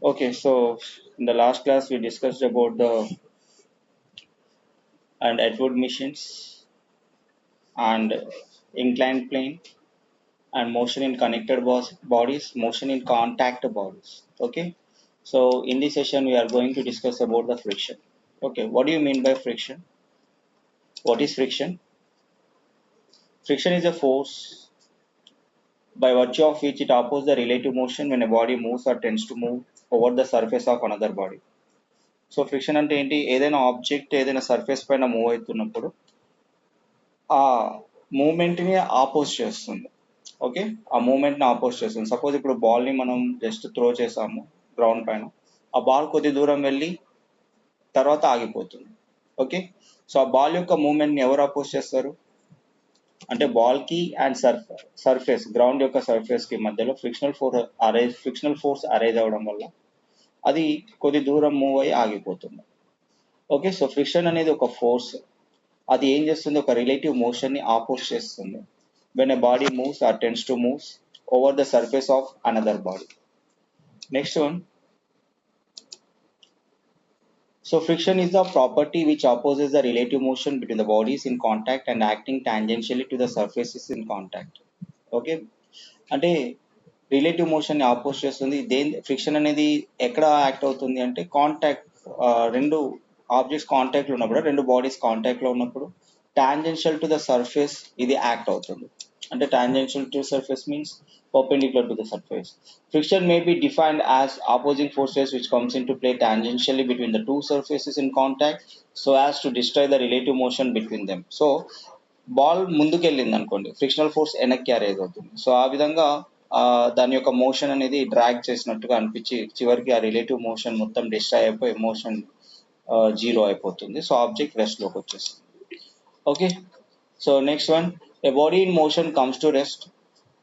Okay, so in the last class we discussed about the and Atwood machines and inclined plane and motion in connected bodies, motion in contact bodies. Okay, so in this session we are going to discuss about the friction. Okay, what do you mean by friction? What is friction? Friction is a force by virtue of which it opposes the relative motion when a body moves or tends to move over the surface of another body. So friction అంటే ఏంటి? ఏదైనా object ఏదైనా surface పైన move అవుతున్నప్పుడు ఆ మూమెంట్ని oppose చేస్తుంది. Okay, ఆ మూమెంట్ని oppose చేస్తుంది. సపోజ్ ఇప్పుడు బాల్ని మనం జస్ట్ త్రో చేసాము గ్రౌండ్ పైన, ఆ బాల్ కొద్ది దూరం వెళ్ళి తర్వాత ఆగిపోతుంది. ఓకే, సో ఆ బాల్ యొక్క మూమెంట్ని ఎవరు అపోజ్ చేస్తారు అంటే బాల్కి అండ్ సర్ఫేస్ గ్రౌండ్ యొక్క సర్ఫేస్కి మధ్యలో ఫ్రిక్షనల్ ఫోర్స్ అరైజ్ అవ్వడం వల్ల అది కొద్ది దూరం మూవ్ అయ్యి ఆగిపోతుంది. ఓకే, సో ఫ్రిక్షన్ అనేది ఒక ఫోర్స్, అది ఏం చేస్తుంది? ఒక రిలేటివ్ మోషన్ని ఆపోజ్ చేస్తుంది when a body moves or tends to moves over the surface of another body. Next one, so friction is the property which opposes the relative motion between the bodies in contact and acting tangentially to the surfaces in contact. Okay, అంటే relative మోషన్ని oppose చేస్తుంది. Friction అనేది ఎక్కడ act అవుతుంది అంటే contact, రెండు objects కాంటాక్ట్లో ఉన్నప్పుడు, రెండు బాడీస్ కాంటాక్ట్లో ఉన్నప్పుడు టాంజెన్షియల్ టు ద సర్ఫేస్ ఇది యాక్ట్ అవుతుంది. అంటే tangential to surface means perpendicular to the surface. Friction may be defined as opposing forces which comes into play tangentially between the two surfaces in contact so as to destroy the relative motion between them. So ball ముందుకు వెళ్ళింది అనుకోండి, frictional force వెనక్కి erase అవుతుంది. So ఆ విధంగా దాని యొక్క motion అనేది డ్రాగ్ చేసినట్టుగా అనిపించి చివరికి ఆ రిలేటివ్ మోషన్ మొత్తం డిస్ట్రాయ్ అయిపోయి మోషన్ జీరో అయిపోతుంది. సో ఆబ్జెక్ట్ రెస్ట్లోకి వచ్చేస్తుంది. Okay, so next one, a body in motion comes to rest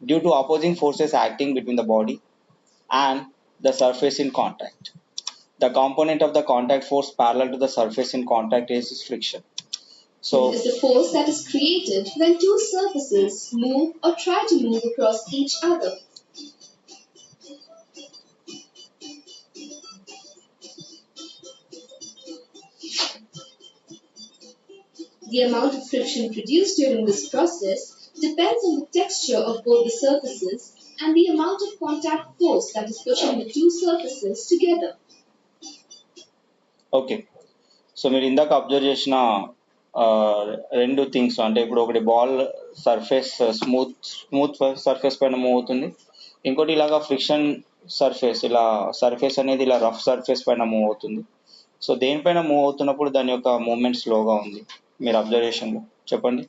due to opposing forces acting between the body and the surface in contact. The component of the contact force parallel to the surface in contact is friction. So it is the force that is created when two surfaces move or try to move across each other. The amount of friction produced during this process depends on the texture of both the surfaces and the amount of contact force that is pushing the two surfaces together. Okay, so మీరు ఇందాక observe చేసిన రెండు things అంటే ఇప్పుడు ఒకటి ball surface smooth surface పైన move అవుతుంది, ఇంకోటి ఇలాగా ఫ్రిక్షన్ సర్ఫేస్, ఇలా సర్ఫేస్ అనేది ఇలా రఫ్ సర్ఫేస్ పైన మూవ్ అవుతుంది. సో దేనిపైన మూవ్ అవుతున్నప్పుడు దాని యొక్క మూమెంట్ స్లోగా ఉంది మీరు అబ్జర్వేషన్లో చెప్పండి.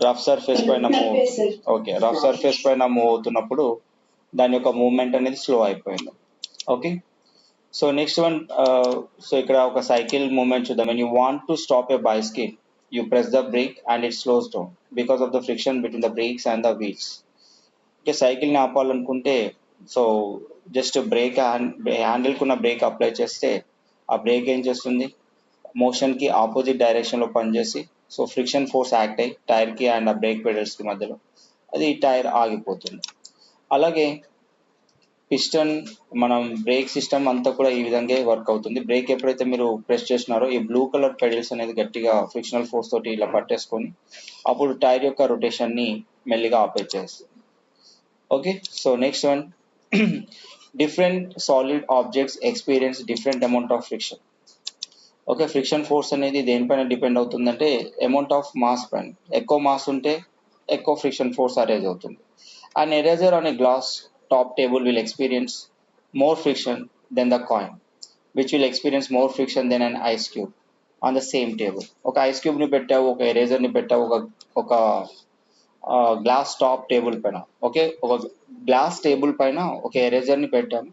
రఫ్ సర్ఫేస్ పైన మూవ్ అవుతుంది. ఓకే, రఫ్ సర్ఫేస్ పైన మూవ్ అవుతున్నప్పుడు దాని యొక్క మూమెంట్ అనేది స్లో అయిపోయింది. Okay, so next one, so ఇక్కడ ఒక సైకిల్ మూమెంట్ చూద్దాం. When you want to stop a bicycle you press the brake and it slows down because of the friction between the brakes and the wheels. Okay, సైకిల్ని ఆపాలనుకుంటే so just హ్యాండిల్కున్న brake apply చేస్తే ఆ break ఏం చేస్తుంది? మోషన్కి opposite డైరెక్షన్లో పనిచేసి so friction force act అయ్యి టైర్కి అండ్ ఆ బ్రేక్ పెడల్స్కి మధ్యలో అది టైర్ ఆగిపోతుంది. అలాగే పిస్టన్, మనం బ్రేక్ సిస్టమ్ అంతా కూడా ఈ విధంగా వర్క్ అవుతుంది. బ్రేక్ ఎప్పుడైతే మీరు ప్రెస్ చేసినారో ఈ బ్లూ కలర్ పెడల్స్ అనేది గట్టిగా ఫ్రిక్షనల్ ఫోర్స్ తోటి ఇలా పట్టేసుకొని అప్పుడు టైర్ యొక్క రొటేషన్ని మెల్లిగా ఆపరేట్ చేస్తుంది. Okay, so next one, different solid objects experience different amount of friction. Okay, friction force అనేది దేనిపైన డిపెండ్ అవుతుందంటే అమౌంట్ ఆఫ్ మాస్ పైన. ఎక్కువ మాస్ ఉంటే ఎక్కువ ఫ్రిక్షన్ ఫోర్స్ అరేజ్ అవుతుంది. An eraser on a glass top table will experience more friction than the coin, which will experience more friction than an ice cube on the same table. ఒక ice క్యూబ్ని పెట్టావు, ఒక ఎరేజర్ని పెట్టావు ఒక glass top table పైన. Okay, ఒక glass table పైన ఒక ఎరేజర్ని పెట్టాము.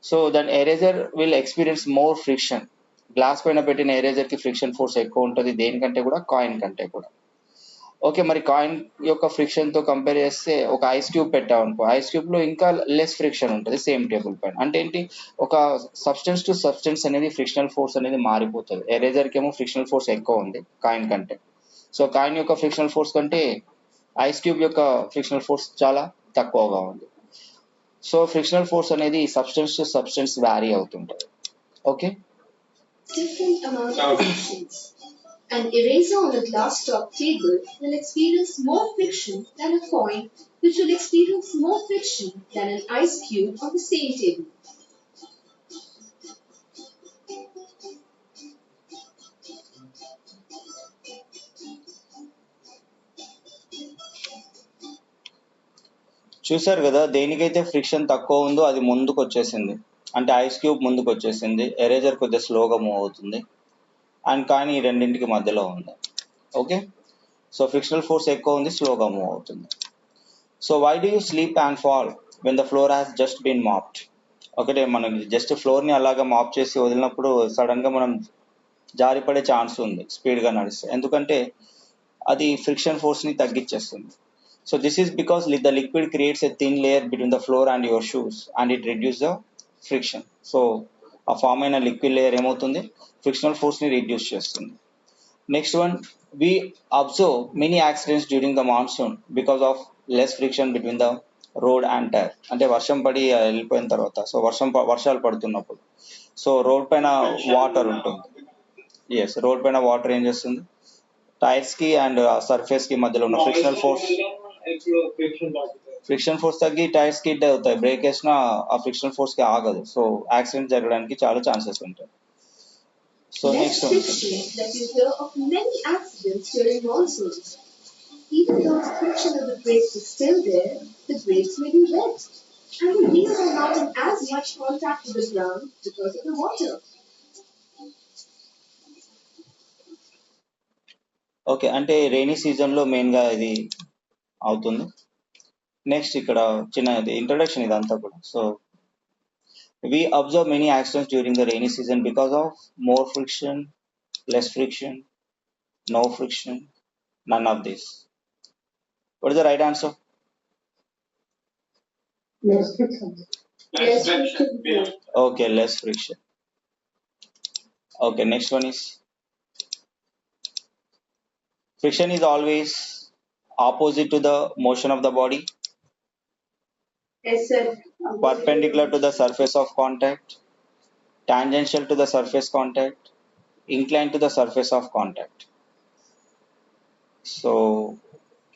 So that eraser will experience more friction. Glass పైన పెట్టిన ఎరేజర్కి ఫ్రిక్షన్ ఫోర్స్ ఎక్కువ ఉంటుంది దేనికంటే కూడా, కాయిన్ కంటే కూడా. ఓకే, మరి కాయిన్ యొక్క ఫ్రిక్షన్తో కంపేర్ చేస్తే ఒక ఐస్ క్యూబ్ పెట్టావు అనుకో, ఐస్ క్యూబ్లో ఇంకా లెస్ ఫ్రిక్షన్ ఉంటుంది సేమ్ టేబుల్ పైన. అంటే ఏంటి, ఒక సబ్స్టెన్స్ టు సబ్స్టెన్స్ అనేది ఫ్రిక్షనల్ ఫోర్స్ అనేది మారిపోతుంది. ఎరేజర్కి ఏమో ఫ్రిక్షనల్ ఫోర్స్ ఎక్కువ ఉంది కాయిన్ కంటే. సో కాయిన్ యొక్క ఫ్రిక్షనల్ ఫోర్స్ కంటే ఐస్ క్యూబ్ యొక్క ఫ్రిక్షనల్ ఫోర్స్ చాలా తక్కువగా ఉంది. సో ఫ్రిక్షనల్ ఫోర్స్ అనేది సబ్స్టెన్స్ టు సబ్స్టెన్స్ వ్యారీ అవుతుంటుంది. Okay, Different amount of frictions. An eraser on a glass top table will experience more friction than a coin, which will experience more friction than an ice cube on the same table. చూసారు కదా, దేనికైతే friction తక్కువ ఉందో అది ముందుకు వచ్చేసింది, అంటే ice cube ముందుకు వచ్చేసింది. ఎరేజర్ కొద్దిగా స్లోగా మూవ్ అవుతుంది, అండ్ కానీ ఈ రెండింటికి మధ్యలో ఉంది. ఓకే, సో ఫ్రిక్షనల్ ఫోర్స్ ఎక్కువ ఉంది, స్లోగా మూవ్ అవుతుంది. So why do you sleep and fall when the floor has just been mopped? ఒకటే మనకి జస్ట్ ఫ్లోర్ని అలాగా మాప్ చేసి వదిలినప్పుడు సడన్గా మనం జారిపడే ఛాన్స్ ఉంది స్పీడ్గా నడిస్తే, ఎందుకంటే అది friction ఫోర్స్ని తగ్గించేస్తుంది. So this is because the liquid creates a thin layer between the floor and your shoes and it reduces the friction. So a form అయిన లిక్విడ్ లేయర్ ఏమవుతుంది, ఫ్రిక్షనల్ ఫోర్స్ని రిడ్యూస్ చేస్తుంది. Next one, we observe many accidents during the monsoon because of less friction between the road and tire. అంటే వర్షం పడి వెళ్ళిపోయిన తర్వాత, so వర్షాలు పడుతున్నప్పుడు సో రోడ్ పైన వాటర్ ఉంటుంది. ఎస్, రోడ్ పైన వాటర్ ఏం చేస్తుంది, టైర్స్ కి అండ్ సర్ఫేస్ కి మధ్యలో ఉన్న ఫ్రిక్షన్ ఫోర్స్ తగ్గి టైర్స్ కి హిట్ అవుతాయి. బ్రేక్ వేసినా ఆ ఫ్రిక్షన్ ఫోర్స్ కి ఆగదు, సో యాక్సిడెంట్ జరగడానికి చాలా ఛాన్సెస్ ఉంటాయి. So Less next friction that you hear of many accidents during monsoons. Even though the friction of the brakes is still there, the brakes may be wet, and the wheels are not in as much contact with the ground because of the water. Okay, అంటే rainy season లో main గా ఇది అవుతుంది. Next ఇక్కడ చిన్న introduction ఇదంతా కూడా. So we observe many accidents during the rainy season because of more friction, less friction, no friction, none of this. What is the right answer? Less friction. Less friction. Okay, less friction. Okay, next one is friction is always opposite to the motion of the body, Yes, sir. perpendicular to the surface of contact, tangential to the surface contact, inclined to the surface of contact. So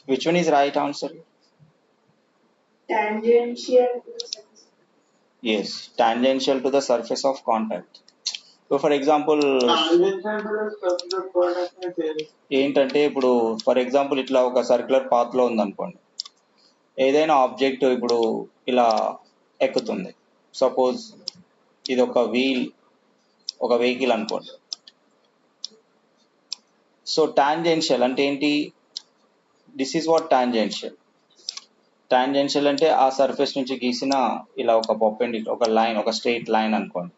which one is right answer? Tangential. Yes, tangential to the surface of contact. So for example ఏంటంటే, ఇప్పుడు for example ఇట్లా ఒక circular పాత్లో ఉందనుకోండి, ఏదైనా object ఇప్పుడు ఇలా ఎక్కుతుంది. Suppose ఇది ఒక వీల్, ఒక వెహికల్ అనుకోండి. సో టాంజెన్షియల్ అంటే ఏంటి, this is what tangential. Tangential అంటే ఆ సర్ఫేస్ నుంచి గీసిన ఇలా ఒక పర్పెండిక్యులర్ ఒక లైన్, ఒక స్ట్రెయిట్ లైన్ అనుకోండి,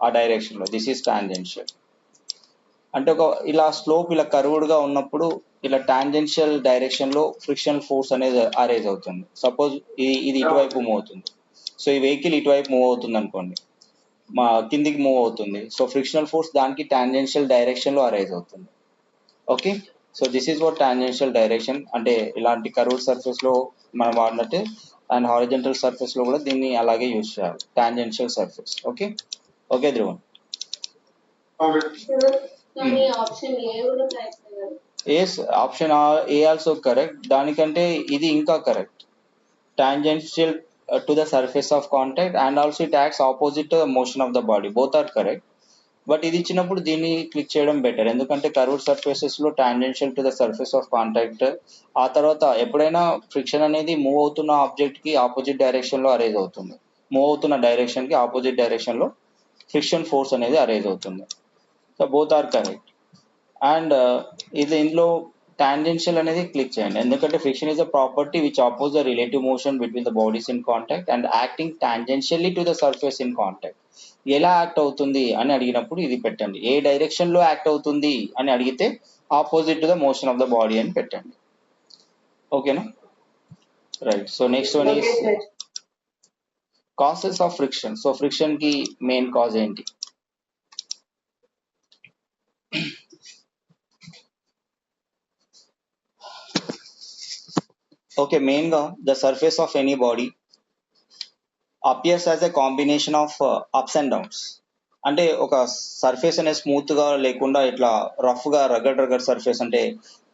ఆ డైరెక్షన్లో. This is tangential. అంటే ఒక ఇలా స్లోప్ ఇలా కర్వ్డ్గా ఉన్నప్పుడు ఇలా టాంజెన్షియల్ డైరెక్షన్లో ఫ్రిక్షన్ ఫోర్స్ అనేది అరేజ్ అవుతుంది. సపోజ్ ఇది ఇటువైపు మూవ్ అవుతుంది, సో ఈ వెహికల్ ఇటువైపు మూవ్ అవుతుంది అనుకోండి, మా కిందికి మూవ్ అవుతుంది. సో ఫ్రిక్షనల్ ఫోర్స్ దానికి టాంజెన్షియల్ డైరెక్షన్లో అరేజ్ అవుతుంది. Okay, so this is what tangential direction అంటే. ఇలాంటి కర్వ్డ్ సర్ఫేస్లో మనం వాడినట్టే అండ్ హారిజెంటల్ సర్ఫేస్లో కూడా దీన్ని అలాగే యూజ్ చేయాలి, tangential surface. Okay, okay Dhruvan. Yes, option A also correct. దానికంటే ఇది ఇంకా correct. Tangential to the surface of contact and also it acts opposite to the motion of the body, both are correct. But ఇది ఇచ్చినప్పుడు దీన్ని click చేయడం better, ఎందుకంటే curved సర్ఫేసెస్లో tangential to the surface of contact. ఆ తర్వాత ఎప్పుడైనా friction అనేది మూవ్ అవుతున్న ఆబ్జెక్ట్కి ఆపోజిట్ డైరెక్షన్లో అరేజ్ అవుతుంది. మూవ్ అవుతున్న డైరెక్షన్కి ఆపోజిట్ డైరెక్షన్లో ఫ్రిక్షన్ ఫోర్స్ అనేది అరేజ్ అవుతుంది. So both are correct. And ఇది ఇందులో టాంజెన్షియల్ అనేది క్లిక్ చేయండి, ఎందుకంటే friction is a property which oppose the relative motion between the bodies in contact and acting tangentially to the surface in contact. ఎలా act అవుతుంది అని అడిగినప్పుడు ఇది పెట్టండి. ఏ డైరెక్షన్ లో యాక్ట్ అవుతుంది అని అడిగితే opposite to the motion of the body అని పెట్టండి. ఓకేనా, right. So next one is causes of friction. So friction కి మెయిన్ కాజ్ ఏంటి? ఓకే, మెయిన్ గా the surface of any body appears as a combination of ups and downs. అంటే ఒక surface అనేది smooth గా లేకుండా ఇట్లా రఫ్ గా రగడ్ సర్ఫేస్, అంటే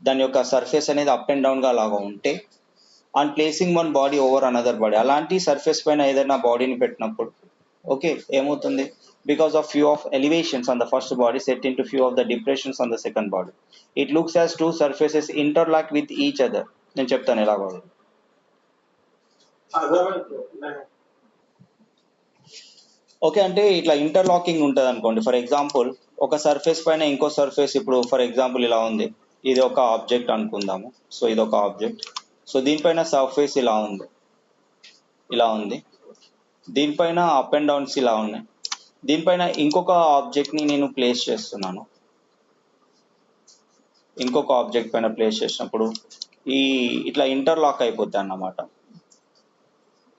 దాని యొక్క సర్ఫేస్ అనేది అప్ అండ్ డౌన్ గా లాగా ఉంటే, and placing one body over another body, అలాంటి సర్ఫేస్ పైన ఏదైనా బాడీని పెట్టినప్పుడు ఓకే ఏమవుతుంది, because of few of elevations on the first body set in to few of the depressions on the second body, it looks as two surfaces interlock with each other. నేను చెప్తాను ఎలాగో. Okay, అంటే ఇట్లా interlocking ఉంటుంది అనుకోండి. For example ఒక surface పైన ఇంకో సర్ఫేస్, ఇప్పుడు ఫర్ ఎగ్జాంపుల్ ఇలా ఉంది, ఇది ఒక ఆబ్జెక్ట్ అనుకుందాము. సో ఇది ఒక ఆబ్జెక్ట్, సో దీనిపైన సర్ఫేస్ ఇలా ఉంది, దీనిపైన అప్ అండ్ డౌన్స్ ఇలా ఉన్నాయి. దీనిపైన ఇంకొక ఆబ్జెక్ట్ ని నేను ప్లేస్ చేస్తున్నాను. ఇంకొక ఆబ్జెక్ట్ పైన ప్లేస్ చేసినప్పుడు ఇట్లా ఇంటర్లాక్ అయిపోతాయి అన్నమాట.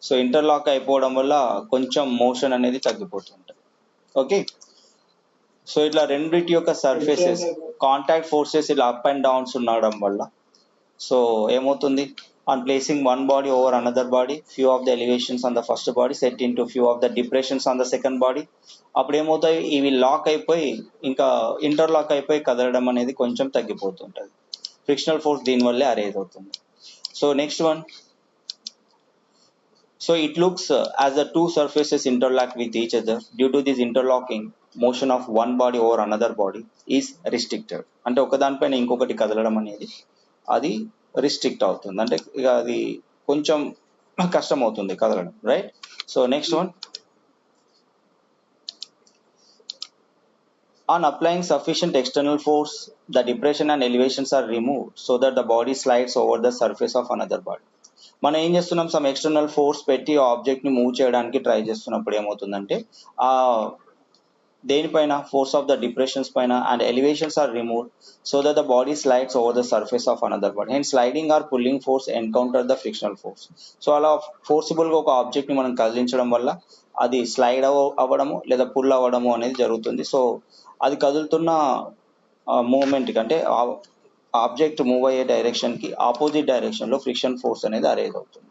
సో ఇంటర్లాక్ అయిపోవడం వల్ల కొంచెం మోషన్ అనేది తగ్గిపోతుంటుంది. ఓకే, సో ఇట్లా రెండింటి యొక్క సర్ఫేసెస్ కాంటాక్ట్ ఫోర్సెస్ ఇలా అప్ అండ్ డౌన్స్ ఉండడం వల్ల సో ఏమవుతుంది, on placing one body over another body, few of the elevations on the first body set in to few of the depressions on the second body, అప్పుడు ఏమవుతాయి, ఇవి lock అయిపోయి ఇంకా interlock అయిపోయి కదలడం అనేది కొంచెం తగ్గిపోతుంటుంది. ఫ్రిక్షనల్ ఫోర్స్ దీనివల్లే అరేజ్ అవుతుంది. So next one, so it looks as the two surfaces interlock with each other. Due to this interlocking, motion of one body over another body is restricted. అంటే ఒక దానిపైన ఇంకొకటి కదలడం అనేది అది రిస్ట్రిక్ట్ అవుతుంది, అంటే ఇక అది కొంచెం కష్టం అవుతుంది కదలడం, right. So next one, on applying sufficient external force, the depression and elevations are removed so that the body slides over the surface of another body. మనం ఏం చేస్తున్నాం, సమ్ ఎక్స్టర్నల్ ఫోర్స్ పెట్టి ఆబ్జెక్ట్ ని మూవ్ చేయడానికి try చేస్తున్నప్పుడు ఏమవుతుందంటే ఆ దేనిపైన ఫోర్స్ ఆఫ్ ద డిప్రెషన్స్ పైన and elevations are removed so that the body slides over the surface of another body, and sliding or pulling force encounter the frictional force. So అలా forcible గా ఒక object ని మనం కదిలించడం వల్ల అది slide అవ్వడము లేదా పుల్ అవ్వడము అనేది జరుగుతుంది. సో అది కదులుతున్న మూవ్మెంట్ అంటే ఆబ్జెక్ట్ మూవ్ అయ్యే డైరెక్షన్ కి ఆపోజిట్ డైరెక్షన్ లో ఫ్రిక్షన్ ఫోర్స్ అనేది అరేజ్ అవుతుంది.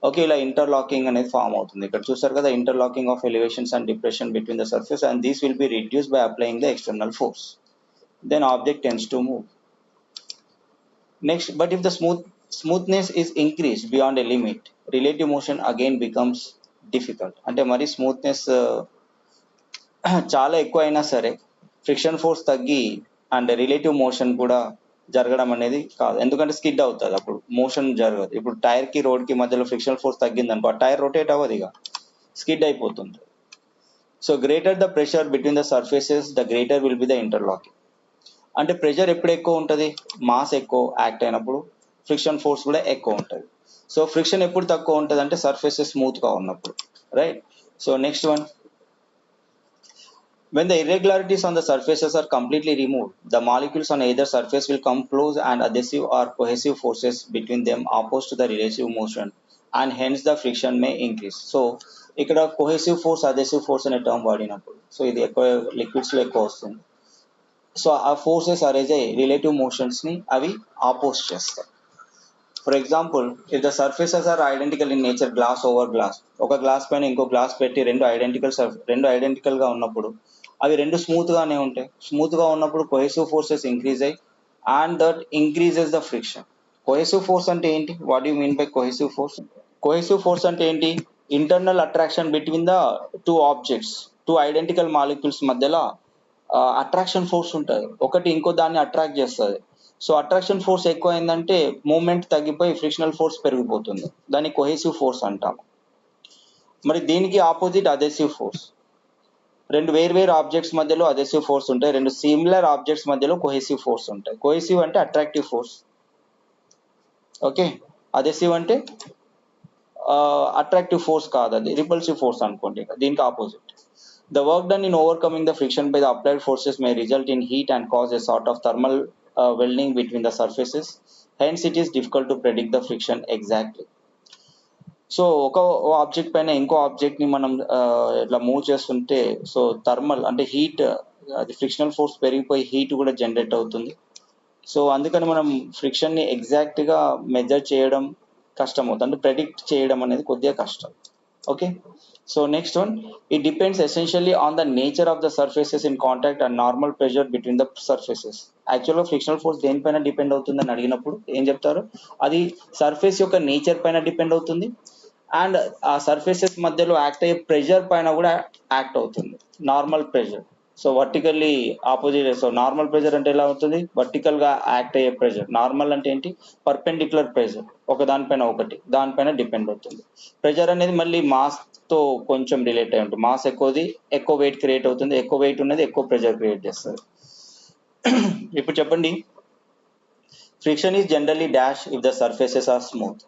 ఓకే, ఇలా ఇంటర్లాకింగ్ అనేది ఫామ్ అవుతుంది. ఇక్కడ చూసారు కదా, interlocking of elevations and depression between the surface, and these will be reduced by applying the external force. Then object tends to move. Next, but if the smoothness is increased beyond a limit, relative motion again becomes difficult. అంటే మరి smoothness చాలా ఎక్కువ అయినా సరే friction force తగ్గి and relative motion కూడా జరగడం అనేది కాదు, ఎందుకంటే స్కిడ్ అవుతుంది, అప్పుడు మోషన్ జరగదు. ఇప్పుడు టైర్ కి రోడ్ కి మధ్యలో ఫ్రిక్షన్ ఫోర్స్ తగ్గింది అనుకో, ఆ టైర్ రొటేట్ అవ్వదు, ఇక స్కిడ్ అయిపోతుంది. So greater the pressure between the surfaces, the greater will be the interlocking. అంటే ప్రెషర్ ఎప్పుడు ఎక్కువ ఉంటుంది, మాస్ ఎక్కువ యాక్ట్ అయినప్పుడు ఫ్రిక్షన్ ఫోర్స్ కూడా ఎక్కువ ఉంటుంది. సో ఫ్రిక్షన్ ఎప్పుడు తక్కువ ఉంటుంది అంటే సర్ఫేసెస్ స్మూత్ గా ఉన్నప్పుడు, right. So next one, when the irregularities on the surfaces are completely removed, the molecules on either surface will come close and adhesive or cohesive forces between them opposed to the relative motion, and hence the friction may increase. So ఇక్కడ cohesive force, adhesive force అనే term వాడినప్పుడు so ఇది ఎక్కువ liquids లో ఎక్కువ వస్తుంది. So ఆ forces arise అయ్యి రిలేటివ్ మోషన్స్ ని అవి ఆపోజ్ చేస్తాయి. For example, if the surfaces are identical in nature, glass over glass, ఒక గ్లాస్ పైన ఇంకో గ్లాస్ పెట్టి రెండు ఐడెంటికల్ గా ఉన్నప్పుడు అవి రెండు స్మూత్ గానే ఉంటాయి. స్మూత్ గా ఉన్నప్పుడు కొహెసివ్ ఫోర్సెస్ ఇంక్రీజ్ అయ్యి and that increases the friction. Cohesive force అంటే ఏంటి, what you mean by cohesive force? Cohesive force అంటే ఏంటి, internal attraction between the two objects, two identical molecules మధ్యలో అట్రాక్షన్ ఫోర్స్ ఉంటుంది, ఒకటి ఇంకో దాన్ని అట్రాక్ట్ చేస్తుంది. సో అట్రాక్షన్ ఫోర్స్ ఎక్కువ అయిందంటే మూమెంట్ తగ్గిపోయి ఫ్రిక్షనల్ ఫోర్స్ పెరిగిపోతుంది, దాన్ని కొహెసివ్ ఫోర్స్ అంటాం. మరి దీనికి ఆపోజిట్ అదెసివ్ ఫోర్స్. రెండు వేర్వేరు ఆబ్జెక్ట్స్ మధ్యలో అదెసివ్ ఫోర్స్ ఉంటాయి, రెండు సిమిలర్ ఆబ్జెక్ట్స్ మధ్యలో కొహెసివ్ ఫోర్స్ ఉంటాయి. కొహెసివ్ అంటే అట్రాక్టివ్ ఫోర్స్, ఓకే. అదెసివ్ అంటే అట్రాక్టివ్ ఫోర్స్ కాదు, అది రిపల్సివ్ ఫోర్స్ అనుకోండి, దీనికి opposite. The work done in overcoming the friction by the applied forces may result in heat and cause a sort of thermal welding between the surfaces. Hence, it is difficult to predict the friction exactly. So ఒక object పైన ఇంకో object ని మనం ఇట్లా move చేస్తుంటే so thermal అంటే heat, అది frictional force పెరిగిపోయి హీట్ కూడా జనరేట్ అవుతుంది. సో అందుకని మనం ఫ్రిక్షన్ ని ఎగ్జాక్ట్ గా మెజర్ చేయడం కష్టం అవుతుంది, అంటే ప్రెడిక్ట్ చేయడం అనేది కొద్దిగా కష్టం. Okay, so next one, it depends essentially on the nature of the surfaces in contact and normal pressure between the surfaces. యాక్చువల్గా ఫ్రిక్షనల్ ఫోర్స్ దేనిపైన డిపెండ్ అవుతుందని అడిగినప్పుడు ఏం చెప్తారు, అది సర్ఫేస్ యొక్క నేచర్ పైన డిపెండ్ అవుతుంది అండ్ ఆ సర్ఫేసెస్ మధ్యలో యాక్ట్ అయ్యే ప్రెషర్ పైన కూడా యాక్ట్ అవుతుంది. Normal pressure, so vertically opposite. So normal pressure అంటే ఎలా అవుతుంది, వర్టికల్ గా యాక్ట్ అయ్యే ప్రెషర్. నార్మల్ అంటే ఏంటి, పర్పెండిక్యులర్ ప్రెషర్, ఒక దానిపైన ఒకటి దానిపైన డిపెండ్ అవుతుంది. ప్రెషర్ అనేది మళ్ళీ మాస్ తో కొంచెం రిలేట్ అయి ఉంటుంది. మాస్ ఎక్కువది ఎక్కువ వెయిట్ క్రియేట్ అవుతుంది, ఎక్కువ వెయిట్ ఉన్నది ఎక్కువ ప్రెషర్ క్రియేట్ చేస్తుంది. ఇప్పుడు చెప్పండి, friction is generally dash if the surfaces are smooth.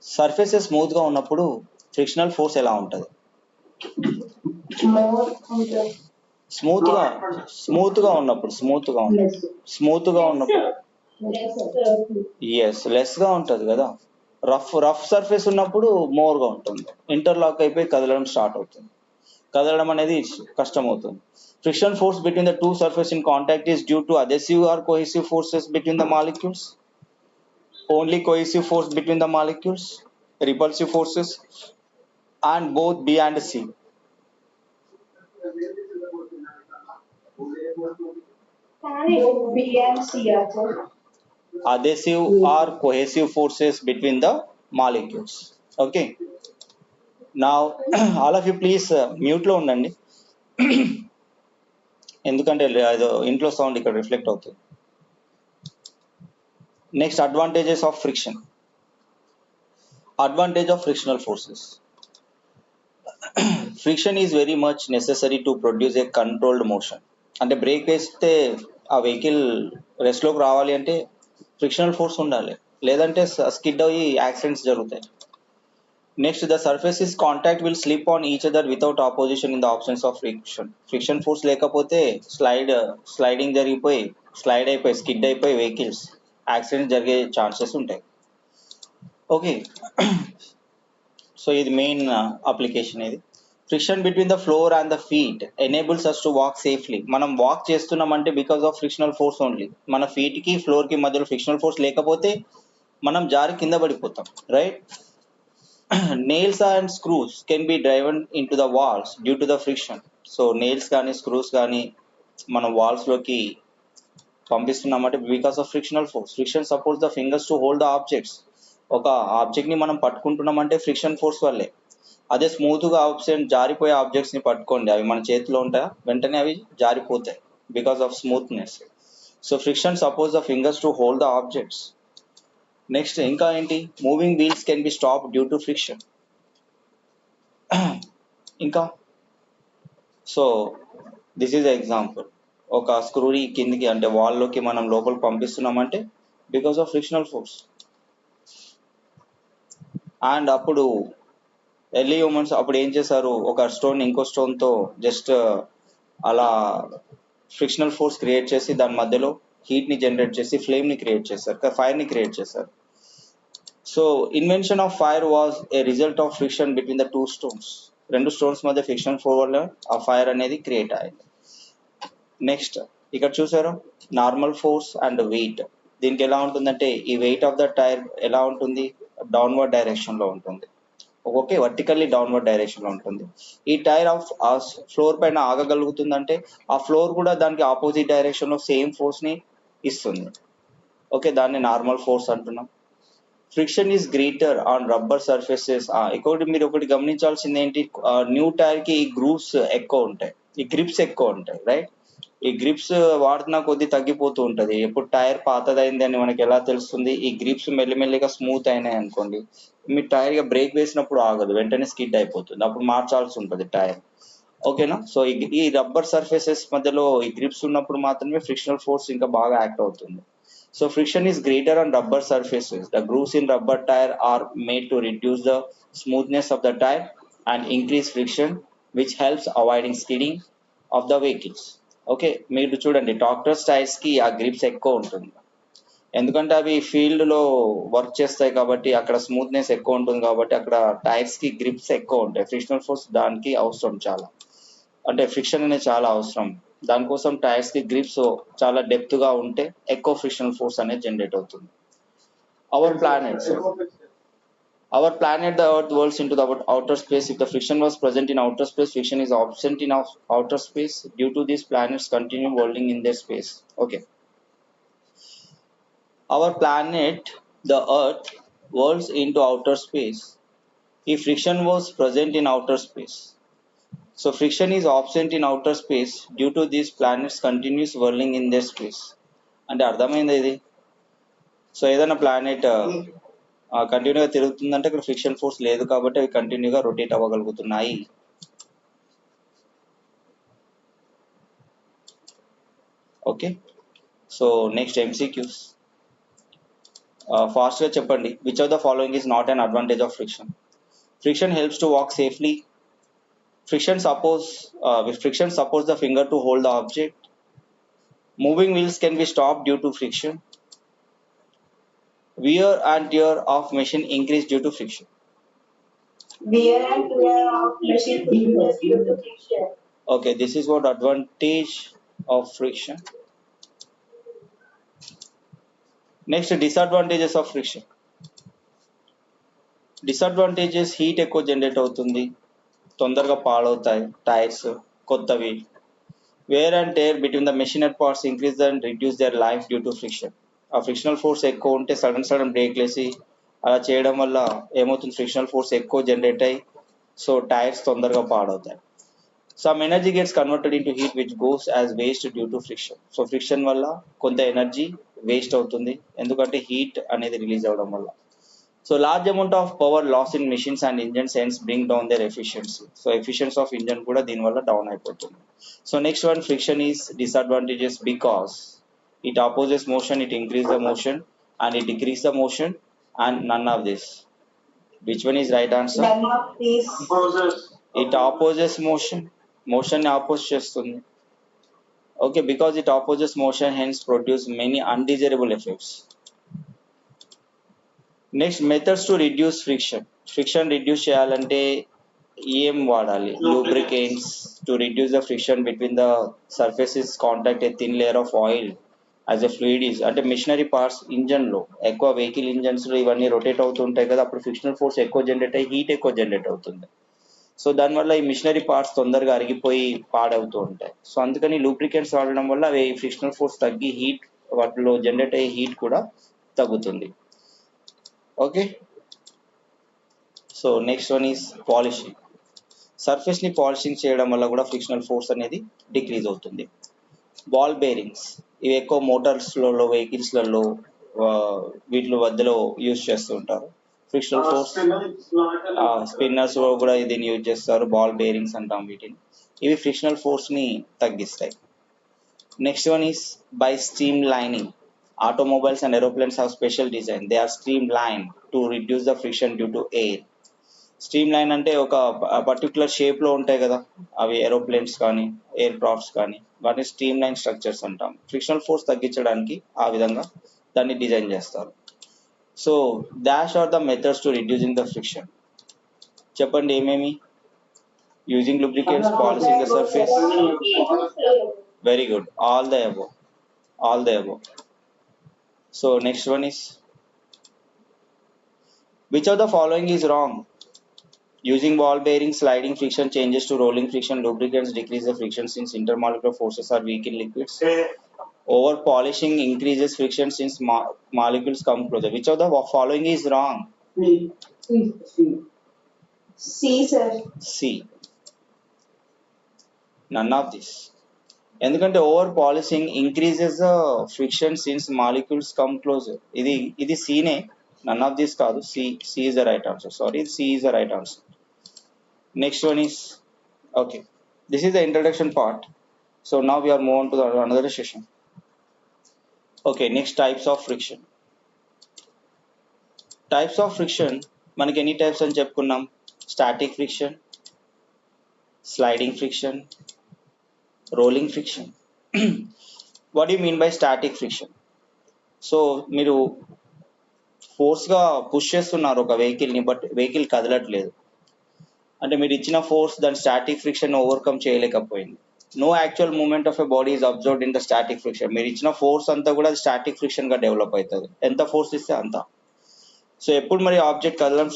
Surfaces smooth గా ఉన్నప్పుడు ఫ్రిక్షనల్ ఫోర్స్ ఎలా ఉంటుంది, స్మూత్ గా ఉన్నప్పుడు ఎస్ లెస్ గా ఉంటుంది కదా. రఫ్ సర్ఫేస్ ఉన్నప్పుడు మోర్ గా ఉంటుంది, ఇంటర్లాక్ అయిపోయి కదలడం స్టార్ట్ అవుతుంది, కదలడం అనేది కష్టం అవుతుంది. Friction force between the two surface in contact is due to adhesive or cohesive forces between the molecules. Only cohesive force between the molecules, repulsive forces, and both B and C. Adhesive or cohesive forces between the molecules. Okay. Now, all of you please mute లో ఉండండి, ఎందుకంటే ఇంట్లో sound ఇక్కడ reflect అవుతుంది. Next, advantages of friction. Advantage of frictional forces. Friction is very much necessary to produce a controlled motion. అంటే break వేస్తే ఆ vehicle రెస్ట్లోకి రావాలి అంటే ఫ్రిక్షనల్ ఫోర్స్ ఉండాలి, లేదంటే స్కిడ్ అయ్యి యాక్సిడెంట్స్ జరుగుతాయి. Next, the surfaces contact will slip on each other without opposition in the absence of friction. Friction force లేకపోతే స్లైడింగ్ జరిగిపోయి స్లైడ్ అయిపోయి స్కిడ్ అయిపోయి వెహికల్స్ యాక్సిడెంట్ జరిగే ఛాన్సెస్ ఉంటాయి. ఓకే, సో ఇది మెయిన్ అప్లికేషన్. ఇది friction between the floor and the feet enables us to walk safely. మనం walk చేస్తున్నామంటే because of frictional force only. మన ఫీట్ కి ఫ్లోర్ కి మధ్యలో ఫ్రిక్షనల్ ఫోర్స్ లేకపోతే మనం జారి కింద పడిపోతాం, right. Nails and screws can be driven in to the walls due to the friction. So nails కానీ స్క్రూస్ కానీ మనం వాల్స్ లోకి పంపిస్తున్నామంటే because of frictional force. Friction supports the fingers to hold the objects. ఒక object ని మనం పట్టుకుంటున్నామంటే friction force వల్లే. అదే స్మూత్ గా జారిపోయే ఆబ్జెక్ట్స్ ని పట్టుకోండి, అవి మన చేతిలో ఉంటాయా, వెంటనే అవి జారిపోతాయి because of smoothness. So friction supports the fingers to hold the objects. Next ఇంకా ఏంటి, moving wheels can be stop due to friction. ఇంకా సో దిస్ ఈజ్ ఎగ్జాంపుల్, ఒక స్క్రూని కిందికి అంటే వాల్లోకి మనం లోపలికి పంపిస్తున్నామంటే because of frictional force. And అప్పుడు ఎర్లీ హ్యూమన్స్ అప్పుడు ఏం చేశారు, ఒక స్టోన్ ఇంకో స్టోన్ తో జస్ట్ అలా ఫ్రిక్షనల్ ఫోర్స్ క్రియేట్ చేసి దాని మధ్యలో హీట్ ని జనరేట్ చేసి ఫ్లేమ్ ని క్రియేట్ చేశారు, ఫైర్ ని క్రియేట్ చేశారు. So invention of fire was a result of friction between the two stones. రెండు స్టోన్స్ మధ్య ఫ్రిక్షన్ ఫోర్స్ వల్ల ఆ ఫైర్ అనేది క్రియేట్ అయింది. నెక్స్ట్ ఇక్కడ చూసారు, నార్మల్ ఫోర్స్ అండ్ వెయిట్. దీనికి ఎలా ఉంటుందంటే ఈ వెయిట్ ఆఫ్ ద టైర్ ఎలా ఉంటుంది, డౌన్వర్డ్ డైరెక్షన్ లో ఉంటుంది. ఓకే, వర్టికల్లీ డౌన్వర్డ్ డైరెక్షన్ లో ఉంటుంది. ఈ టైర్ ఆఫ్ ఫ్లోర్ పైన ఆగగలుగుతుందంటే ఆ ఫ్లోర్ కూడా దానికి ఆపోజిట్ డైరెక్షన్ లో సేమ్ ఫోర్స్ ని ఇస్తుంది. ఓకే, దాన్ని నార్మల్ ఫోర్స్ అంటున్నాం. Friction is greater on rubber surfaces. మీరు ఒకటి గమనించాల్సింది ఏంటి, న్యూ టైర్ కి ఈ గ్రూవ్స్ ఎక్కువ ఉంటాయి, ఈ గ్రిప్స్ ఎక్కువ ఉంటాయి, రైట్. ఈ గ్రిప్స్ వాడుతున్న కొద్దీ తగ్గిపోతూ ఉంటది. ఎప్పుడు టైర్ పాతదైంది అని మనకి ఎలా తెలుస్తుంది, ఈ గ్రిప్స్ మెల్లిమెల్లిగా స్మూత్ అయినాయి అనుకోండి, మీ టైర్ గా బ్రేక్ వేసినప్పుడు ఆగదు, వెంటనే స్కిడ్ అయిపోతుంది, అప్పుడు మార్చాల్సి ఉంటుంది టైర్. ఓకేనా. సో ఈ రబ్బర్ సర్ఫేసెస్ మధ్యలో ఈ గ్రిప్స్ ఉన్నప్పుడు మాత్రమే ఫ్రిక్షనల్ ఫోర్స్ ఇంకా బాగా యాక్ట్ అవుతుంది. So friction is greater on rubber surfaces. The grooves in rubber tyre are made to reduce the smoothness of the tyre and increase friction which helps avoiding skidding of the vehicles. Okay, మీరు చూడండి tractors tyres కి ఆ grips ఎక్కువ ఉంటుంది, ఎందుకంటే అవి field లో work చేస్తాయి కాబట్టి అక్కడ స్మూత్నెస్ ఎక్కువ ఉంటుంది కాబట్టి అక్కడ టైర్స్ కి గ్రిప్స్ ఎక్కువ ఉంటాయి. ఫ్రిక్షనల్ ఫోర్స్ దానికి అవసరం చాలా, అంటే ఫ్రిక్షన్ అనేది చాలా అవసరం. దానికోసం టైర్స్ కి గ్రిప్స్ చాలా డెప్త్ గా ఉంటే ఎక్కువ ఫ్రిక్షనల్ ఫోర్స్ అనేది జనరేట్ అవుతుంది. Our planet, the Earth, whirls into the outer space. If the friction was present in outer space, friction is absent in outer space. Due to these, planets continue whirling in their space. Okay. Our planet, the Earth, whirls into outer space. If friction was present in outer space, so friction is absent in outer space. Due to these, planets continues whirling in their space. అంటే అర్థమైంది ఇది. So ఏదైనా planet కంటిన్యూగా తిరుగుతుందంటే అక్కడ friction force లేదు కాబట్టి అవి కంటిన్యూగా రొటేట్ అవ్వగలుగుతున్నాయి. ఓకే. So next MCQs. ఫాస్ట్గా చెప్పండి. Which of the following is not an advantage of friction? Friction helps to walk safely. Friction supports the finger to hold the object. Moving wheels can be stopped due to friction. Wear and tear of machine increase due to friction. Wear and tear of machine increase due to friction. Okay, this is what advantage of friction. Next, disadvantages of friction. Disadvantages: heat ఎక్కువ generate అవుతుంది, తొందరగా పాడవుతాయి tyres కొత్తవి. Wear and tear between the machinery parts increase and reduce their life due to friction. ఆ frictional force ఎక్కువ ఉంటే sudden brake వేసి అలా చేయడం వల్ల ఏమవుతుంది, ఫ్రిక్షనల్ ఫోర్స్ ఎక్కువ జనరేట్ అయ్యి సో టైర్స్ తొందరగా పాడవుతాయి. Some energy gets converted into heat which goes as waste due to friction. So friction వల్ల కొంత ఎనర్జీ వేస్ట్ అవుతుంది ఎందుకంటే హీట్ అనేది రిలీజ్ అవ్వడం వల్ల. So large amount of power loss in machines and engines hence bring down their efficiency. So efficiency of engine kuda deen valla down అయిపోతుంది. So next one, friction is disadvantages because it opposes motion, it increases the motion and it decreases the motion, and none of this. Which one is right answer? None of these. It opposes motion. Motion ni oppose చేస్తుంది. Okay, because it opposes motion hence produce many undesirable effects. Next, methods to reduce friction. Friction reduce చేయాలంటే ఏం వాడాలి? Lubricants to reduce the friction between the surfaces contact a thin layer of oil as a fluid is. అంటే machinery parts ఇంజన్లో ఎక్కువ vehicle ఇంజన్స్లో ఇవన్నీ rotate అవుతుంటాయి కదా, అప్పుడు frictional force ఎక్కువ జనరేట్ అయ్యి హీట్ ఎక్కువ జనరేట్ అవుతుంది. సో దానివల్ల ఈ మిషనరీ పార్ట్స్ తొందరగా అరిగిపోయి పాడవుతూ ఉంటాయి. సో అందుకని లూబ్రికెంట్స్ వాడడం వల్ల అవి ఫ్రిక్షనల్ ఫోర్స్ తగ్గి హీట్, వాటిలో జనరేట్ అయ్యే హీట్ కూడా తగ్గుతుంది. Okay. So next one is polishing. Surface ని పాలిషింగ్ చేయడం వల్ల కూడా ఫ్రిక్షనల్ ఫోర్స్ అనేది డిక్రీజ్ అవుతుంది. బాల్ బేరింగ్స్ ఇవి ఎక్కువ మోటార్స్లలో, వెహికల్స్లలో వీటి మధ్యలో యూజ్ చేస్తూ ఉంటారు. ఫ్రిక్షనల్ ఫోర్స్ స్పిన్నర్స్ లో కూడా దీన్ని యూజ్ చేస్తారు. బాల్ బేరింగ్స్ అంటాం వీటిని. ఇవి ఫ్రిక్షనల్ ఫోర్స్ ని తగ్గిస్తాయి. Next one is by stream lining. Automobiles and aeroplanes have special design. They are streamlined to reduce the friction due to air. Streamline అంటే ఒక పర్టికులర్ షేప్ లో ఉంటాయి కదా అవి, ఏరోప్లేన్స్ కానీ ఎయిర్ క్రాఫ్ట్స్ కానీ, వాటిని స్ట్రీమ్ లైన్ స్ట్రక్చర్స్ అంటాం. ఫ్రిక్షనల్ ఫోర్స్ తగ్గించడానికి ఆ విధంగా దాన్ని డిజైన్ చేస్తారు. So those are the methods to reducing the friction. చెప్పండి ఏమేమి? Using lubricants, polishing the surface. Very good. All the above. So next one is, which of the following is wrong? Using ball bearings, sliding friction changes to rolling friction. Lubricants decrease the friction since intermolecular forces are weak in liquids. Over polishing increases friction since molecules come closer. Which of the following is wrong? C, sir. C. None of this. ఎందుకంటే over polishing increases friction since molecules come closer. ఇది సీనే, none of this కాదు. C is the right answer. Sorry, C is the right answer. Next one is, okay, this is the introduction part. So now we're move on to another session. Okay, next types of friction. Types of friction మనకి ఎన్ని types అని చెప్పుకున్నాం? Static friction, sliding friction, rolling friction. What you mean by static friction? So మీరు ఫోర్స్గా push చేస్తున్నారు ఒక వెహికల్ని, but vehicle కదలట్లేదు అంటే మీరు ఇచ్చిన ఫోర్స్ దాని స్టాటిక్ ఫ్రిక్షన్ ఓవర్కమ్ చేయలేకపోయింది. No actual moment of a body is observed in the static friction. మీరు ఇచ్చిన ఫోర్స్ అంతా కూడా స్టాటిక్ ఫ్రిక్షన్ గా డెవలప్ అవుతుంది. ఎంత ఫోర్స్ ఇస్తే అంత. సో ఎప్పుడు మరి ఆబ్జెక్ట్ కదలడం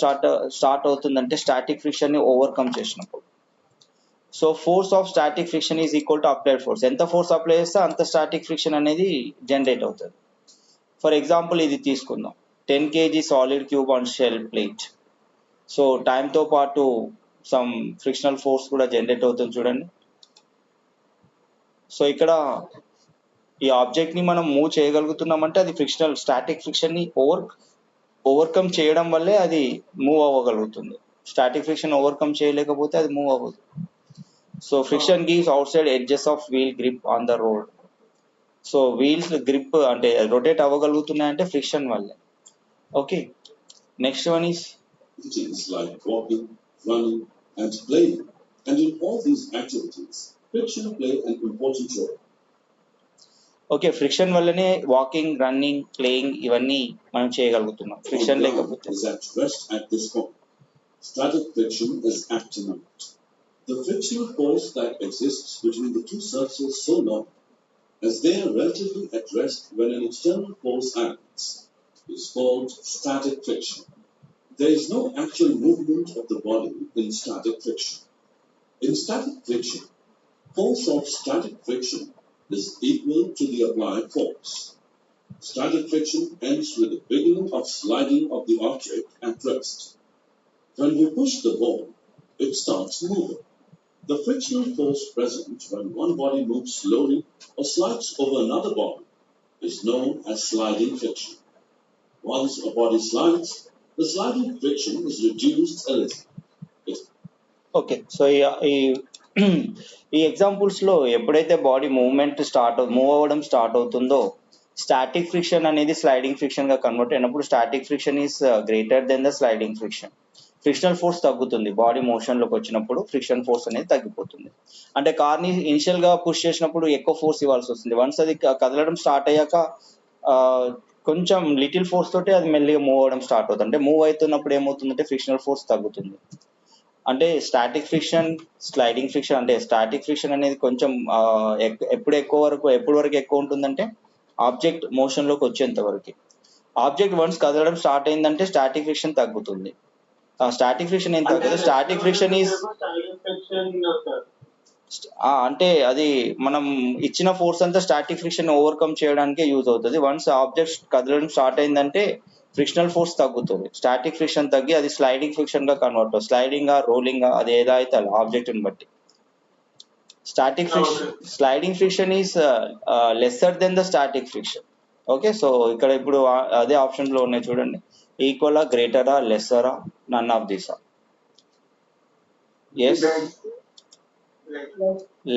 స్టార్ట్ అవుతుందంటే స్టాటిక్ ఫ్రిక్షన్ ని ఓవర్కమ్ చేసినప్పుడు. So force of static friction is equal to applied force. ఎంత ఫోర్స్ అప్లై చేస్తే అంత స్టాటిక్ ఫ్రిక్షన్ అనేది జనరేట్ అవుతుంది. ఫర్ ఎగ్జాంపుల్ ఇది తీసుకుందాం, 10 kg solid cube on shell plate. So టైంతో పాటు సమ్ ఫ్రిక్షనల్ ఫోర్స్ కూడా జనరేట్ అవుతుంది చూడండి. సో ఇక్కడ ఈ ఆబ్జెక్ట్ ని మనం మూవ్ చేయగలుగుతున్నామంటే అది స్టాటిక్ ఫ్రిక్షన్ ని ఓవర్కమ్ చేయడం వల్లే అది మూవ్ అవ్వగలుగుతుంది. స్టాటిక్ ఫ్రిక్షన్ ఓవర్కమ్ చేయలేకపోతే అది మూవ్ అవ్వదు. So friction gives outside edges of wheel grip on the road. So wheels grip అంటే రొటేట్ అవ్వగలుగుతున్నాయంటే ఫ్రిక్షన్ వల్లే. Okay, next one is activities like walking, running, and playing. And in all these activities, friction play an important role. Okay, friction వల్లనే walking, running, playing ఇవన్నీ మనం చేయగలుగుతున్నాం. Friction The లేకపోతే ground is at rest at this point. Static friction is acting on it. The frictional force that exists between the two surfaces so long as they are relatively at rest when an external force acts is called static friction. There is no actual movement of the body in static friction. In static friction, force of static friction is equal to the applied force. Static friction ends with the beginning of sliding of the object at rest. When we push the ball, it starts moving. The frictional force present when one body moves slowly or slides over another body is known as sliding friction. Once a body slides, the sliding friction is reduced a little. Okay, so ఈ examples లో ఎప్పుడైతే body move అవ్వడం start అవుతుందో static friction అనేది sliding friction గా convert అయినప్పుడు static friction is greater than the sliding friction. Frictional force తగ్గుతుంది, body motion లోకి వచ్చినప్పుడు ఫ్రిక్షన్ ఫోర్స్ అనేది తగ్గిపోతుంది. అంటే కార్ ని ఇనిషియల్ గా పుష్ చేసినప్పుడు ఎక్కువ ఫోర్స్ ఇవ్వాల్సి వస్తుంది. వన్స్ అది కదలడం స్టార్ట్ అయ్యాక కొంచెం లిటిల్ ఫోర్స్ తోటి అది మెల్లిగా మూవ్ అవ్వడం స్టార్ట్ అవుతుంది. అంటే మూవ్ అవుతున్నప్పుడు ఏమవుతుందంటే ఫ్రిక్షనల్ ఫోర్స్ తగ్గుతుంది. అంటే స్టాటిక్ ఫ్రిక్షన్, స్లైడింగ్ ఫ్రిక్షన్, అంటే స్టాటిక్ ఫ్రిక్షన్ అనేది కొంచెం ఎప్పుడు వరకు ఎక్కువ ఉంటుందంటే ఆబ్జెక్ట్ మోషన్ లోకి వచ్చేంత వరకు. ఆబ్జెక్ట్ వన్స్ కదలడం స్టార్ట్ అయిందంటే స్టాటిక్ ఫ్రిక్షన్ తగ్గుతుంది. స్టాటిక్ ఫ్రిక్షన్ ఏం తగ్గదు. స్టాటిక్ ఫ్రిక్షన్ ఈజ్ అంటే అది మనం ఇచ్చిన ఫోర్స్ అంతా స్టాటిక్ ఫ్రిక్షన్ ఓవర్కమ్ చేయడానికే యూజ్ అవుతుంది. వన్స్ ఆబ్జెక్ట్ కదలడం స్టార్ట్ అయిందంటే ఫ్రిక్షనల్ ఫోర్స్ తగ్గుతుంది. స్టాటిక్ ఫ్రిక్షన్ తగ్గి అది స్లైడింగ్ ఫ్రిక్షన్ గా కన్వర్ట్ అవుతుంది. స్లైడింగ్ రోలింగ్ అది ఏదో అయితే అలా ఆబ్జెక్ట్ ని బట్టి. Sliding friction is lesser than the static friction. Okay, so ఇక్కడ ఇప్పుడు అదే ఆప్షన్ లో ఉన్నాయి చూడండి, ఈక్వల్, గ్రేటరా, లెస్సరా, none of this. Yes,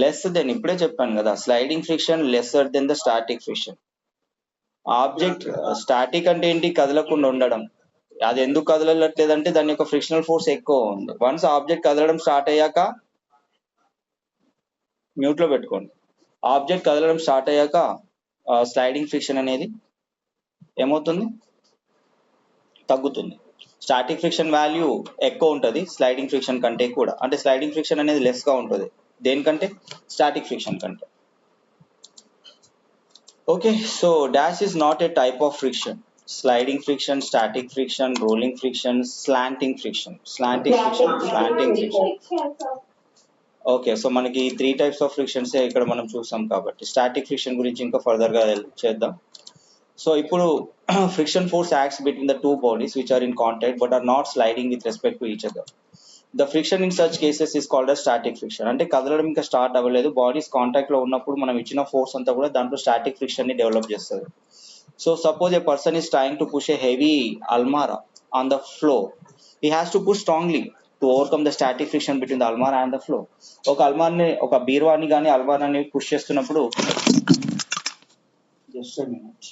less than. ఇప్పుడే చెప్పాను కదా, sliding friction lesser than the static friction. Object static అంటే ఏంటి? కదలకుండా ఉండడం. అది ఎందుకు కదలట్లేదంటే దాని యొక్క ఫ్రిక్షనల్ ఫోర్స్ ఎక్కువ ఉంది. వన్స్ ఆబ్జెక్ట్ కదలడం స్టార్ట్ అయ్యాక, మ్యూట్ లో పెట్టుకోండి, ఆబ్జెక్ట్ కదలడం స్టార్ట్ అయ్యాక స్లైడింగ్ ఫ్రిక్షన్ అనేది ఏమవుతుంది? తగ్గుతుంది. స్టాటిక్ ఫ్రిక్షన్ వాల్యూ ఎక్కువ ఉంటుంది స్లైడింగ్ ఫ్రిక్షన్ కంటే కూడా. అంటే స్లైడింగ్ ఫ్రిక్షన్ అనేది లెస్ గా ఉంటుంది దేనికంటే? స్టాటిక్ ఫ్రిక్షన్ కంటే. Okay, so dash is not a type of friction. Sliding friction, static friction, rolling friction, slanting friction. Okay, so మనకి 3 types ఆఫ్ ఫ్రిక్షన్స్ ఇక్కడ మనం చూసాం కాబట్టి స్టాటిక్ ఫ్రిక్షన్ గురించి ఇంకా ఫర్దర్ గా చేద్దాం. సో ఇప్పుడు friction force acts between the 2 bodies which are in contact but are not sliding with respect to each other. The friction in such cases is called as static friction. అంటే కదలడం ఇంకా start అవ్వలేదు, bodies contact లో ఉన్నప్పుడు మనం ఇచ్చిన force అంతా కూడా దాంట్లో స్టాటిక్ ఫ్రిక్షన్ ని డెవలప్ చేస్తుంది. So suppose a person is trying to push a heavy almirah on the floor. He has to push strongly to overcome the static friction between the almirah and the floor. ఒక బీరువాని కానీ అల్మారాని push చేస్తున్నప్పుడు, just a minute,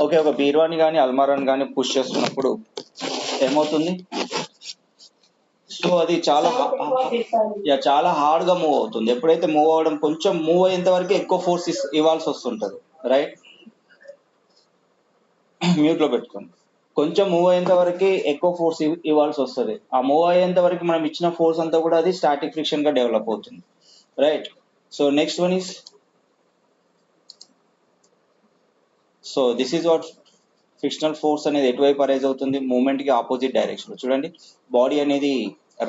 okay, ఒక బీరువాని కానీ అల్మారాని కానీ push చేస్తున్నప్పుడు ఏమవుతుంది? సో అది చాలా హార్డ్ గా మూవ్ అవుతుంది. ఎప్పుడైతే మూవ్ అవడం కొంచెం మూవ్ అయ్యేంత వరకు ఎక్కువ ఫోర్స్ ఇవ్వాల్సి వస్తుంటది, రైట్? మ్యూట్ లో పెట్టుకోండి. కొంచెం మూవ్ అయ్యేంత వరకు ఎక్కువ ఫోర్స్ ఇవ్వాల్సి వస్తుంది. ఆ మూవ్ అయ్యేంత వరకు మనం ఇచ్చిన ఫోర్స్ అంతా కూడా అది స్టాటిక్ ఫ్రిక్షన్ గా డెవలప్ అవుతుంది, right. So next one is, so this is what frictional force అనేది ఎటువైపు అరైజ్ అవుతుంది, మూవ్మెంట్ కి ఆపోజిట్ డైరెక్షన్. చూడండి, బాడీ అనేది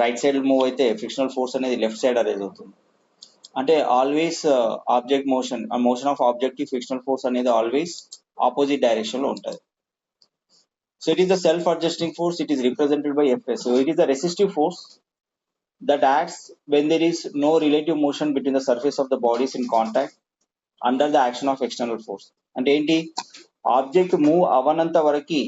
రైట్ సైడ్ మూవ్ అయితే ఫ్రిక్షనల్ ఫోర్స్ అనేది లెఫ్ట్ సైడ్ అరైజ్ అవుతుంది. అంటే ఆల్వేస్ ఆబ్జెక్ట్ మోషన్, ఆ మోషన్ ఆఫ్ ఆబ్జెక్ట్ కి ఫ్రిక్షనల్ ఫోర్స్ అనేది ఆల్వేస్ ఆపోజిట్ డైరెక్షన్ లో ఉంటుంది. So it is the self-adjusting force. It is represented by Fs. So it is the resistive force that acts when there is no relative motion between the surface of the bodies in contact under the action of external force. అంటే ఏంటి, object move అవనంత వరకు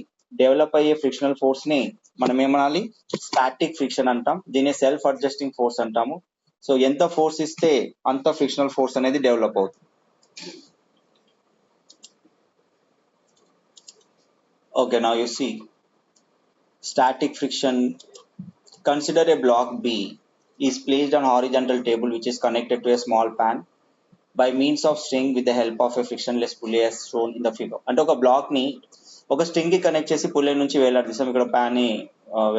develop అయ్యే frictional force ని మనం ఏమనాలి, static friction అంటాం. దీన్ని self adjusting force అంటాము. సో ఎంత ఫోర్స్ ఇస్తే అంత ఫ్రిక్షనల్ ఫోర్స్ అనేది డెవలప్ అవుతుంది. Okay, now you see static friction. Consider a block B is placed on horizontal table which is connected to a small pan by means of string with the help of a frictionless pulley as shown in the figure. అంటే ఒక black ని ఒక string కి connect చేసి పుల్లే నుంచి వేలాడదీసాం, ఇక్కడ pan ని